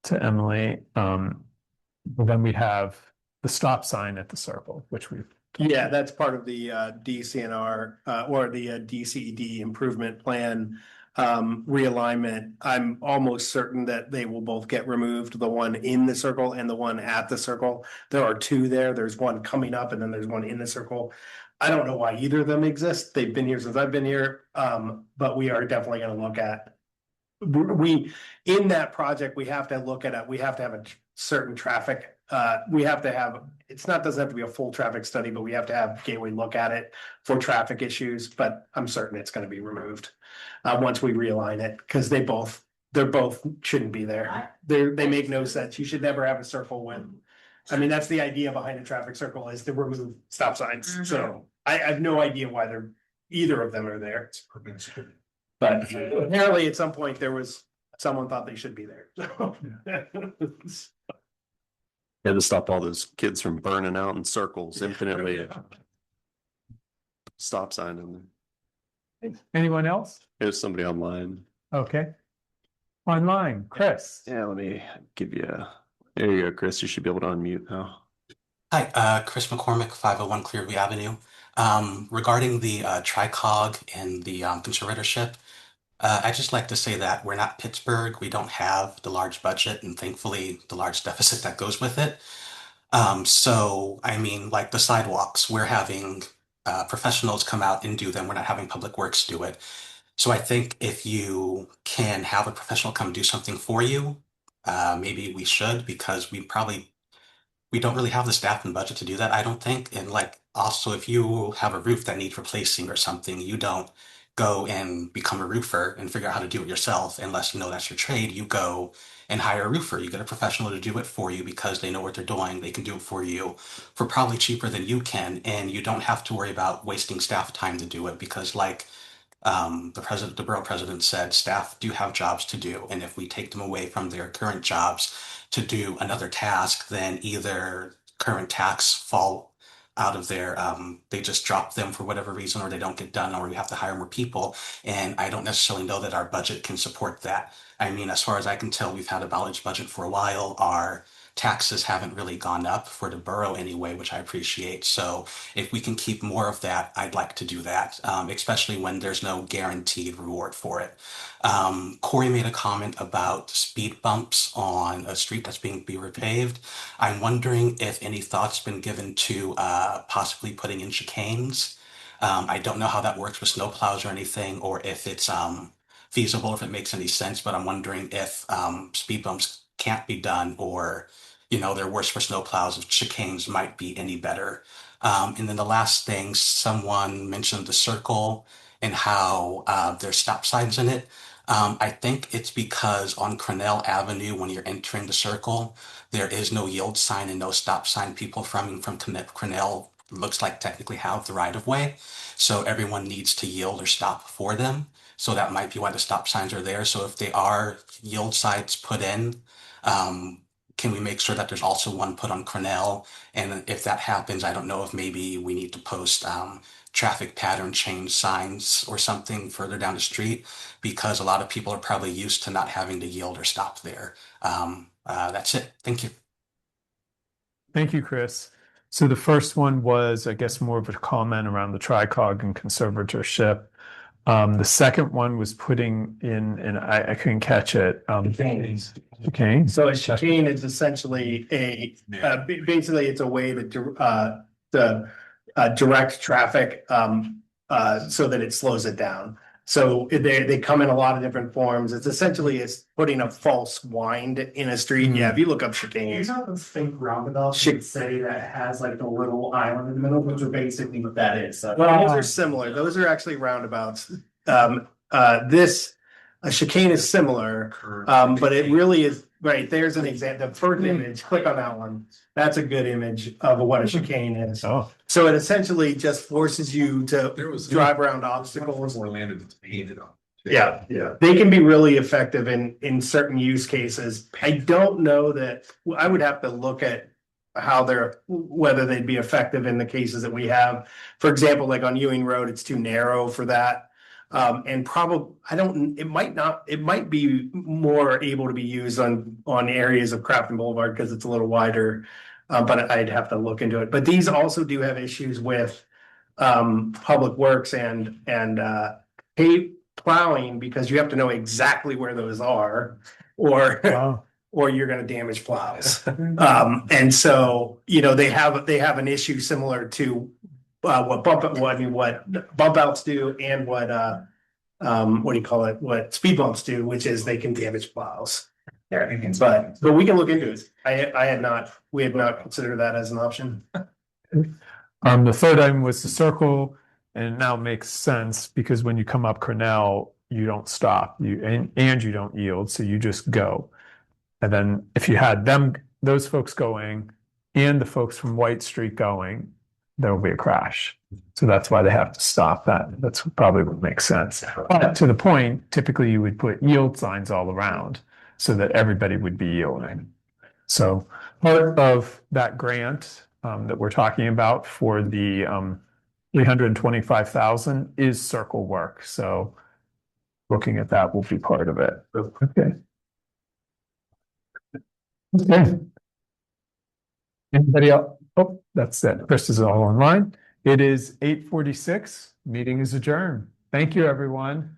Speaker 1: to Emily. But then we have the stop sign at the circle, which we've.
Speaker 2: Yeah, that's part of the DCNR or the DCED improvement plan realignment. I'm almost certain that they will both get removed, the one in the circle and the one at the circle. There are two there. There's one coming up and then there's one in the circle. I don't know why either of them exist. They've been here since I've been here, but we are definitely gonna look at. In that project, we have to look at it. We have to have a certain traffic. We have to have, doesn't have to be a full traffic study, but we have to have Gateway look at it for traffic issues, but I'm certain it's gonna be removed. Once we realign it, because they're both shouldn't be there. They make no sense. You should never have a circle when. I mean, that's the idea behind a traffic circle is to remove stop signs, so I have no idea why either of them are there. But apparently at some point someone thought they should be there.
Speaker 4: Yeah, to stop all those kids from burning out in circles infinitely. Stop sign in there.
Speaker 1: Anyone else?
Speaker 4: There's somebody online.
Speaker 1: Okay. Online, Chris.
Speaker 4: Yeah, let me give you there you go, Chris. You should be able to unmute now.
Speaker 15: Hi, Chris McCormick, 501 Clearview Avenue. Regarding the TriCog and the conservatorship, I'd just like to say that we're not Pittsburgh. We don't have the large budget and thankfully the large deficit that goes with it. So, I mean, like the sidewalks, we're having professionals come out and do them. We're not having Public Works do it. So I think if you can have a professional come do something for you, maybe we should, because we don't really have the staff and budget to do that, I don't think. And like, also, if you have a roof that needs replacing or something, you don't go and become a roofer and figure out how to do it yourself unless you know that's your trade. You go and hire a roofer. You get a professional to do it for you because they know what they're doing. They can do it for you for probably cheaper than you can, and you don't have to worry about wasting staff time to do it because, like, the borough president said, staff do have jobs to do, and if we take them away from their current jobs to do another task, then either current tasks fall out of their, they just drop them for whatever reason, or they don't get done, or we have to hire more people. And I don't necessarily know that our budget can support that. I mean, as far as I can tell, we've had a balanced budget for a while. Our taxes haven't really gone up for the borough anyway, which I appreciate. So if we can keep more of that, I'd like to do that, especially when there's no guaranteed reward for it. Corey made a comment about speed bumps on a street that's being repaved. I'm wondering if any thought's been given to possibly putting in chicanes. I don't know how that works with snowplows or anything, or if it's feasible, if it makes any sense, but I'm wondering if speed bumps can't be done, or they're worse for snowplows, if chicanes might be any better. And then the last thing, someone mentioned the circle and how there's stop signs in it. I think it's because on Cornell Avenue, when you're entering the circle, there is no yield sign and no stop sign. People from Cornell looks like technically have the right of way. So everyone needs to yield or stop for them. So that might be why the stop signs are there. So if they are yield signs put in, can we make sure that there's also one put on Cornell? And if that happens, I don't know if maybe we need to post traffic pattern change signs or something further down the street, because a lot of people are probably used to not having to yield or stop there. That's it. Thank you.
Speaker 1: Thank you, Chris. So the first one was, I guess, more of a comment around the TriCog and conservatorship. The second one was putting in, and I couldn't catch it. Okay.
Speaker 2: So a chicane is essentially basically it's a way to direct traffic so that it slows it down. So they come in a lot of different forms. It's putting a false wind in a street. Yeah, if you look up chicanes.
Speaker 14: You know those fake roundabouts should say that has like the little island in the middle, which are basically what that is. So.
Speaker 2: Well, those are similar. Those are actually roundabouts. A chicane is similar, but it really is right. There's an example. The first image, click on that one. That's a good image of what a chicane is.
Speaker 1: Oh.
Speaker 2: So it essentially just forces you to drive around obstacles. Yeah, they can be really effective in certain use cases. I don't know that I would have to look at whether they'd be effective in the cases that we have. For example, like on Ewing Road, it's too narrow for that. And probably, it might be more able to be used on areas of Crafton Boulevard because it's a little wider. But I'd have to look into it. But these also do have issues with Public Works and paved plowing, because you have to know exactly where those are, or you're going to damage plows. And so they have an issue similar to what bump outs do, and what speed bumps do, which is they can damage plows. But we can look into it. We had not considered that as an option.
Speaker 1: The third item was the circle, and it now makes sense because when you come up Cornell, you don't stop, and you don't yield, so you just go. And then if you had those folks going and the folks from White Street going, there will be a crash. So that's why they have to stop that. That's probably what makes sense. But to the point, typically you would put yield signs all around so that everybody would be yielding. So part of that grant that we're talking about for the 325,000 is circle work. So looking at that will be part of it. Okay. Okay. Anybody else? Oh, that's it. Chris is all online. It is 8:46. Meeting is adjourned. Thank you, everyone.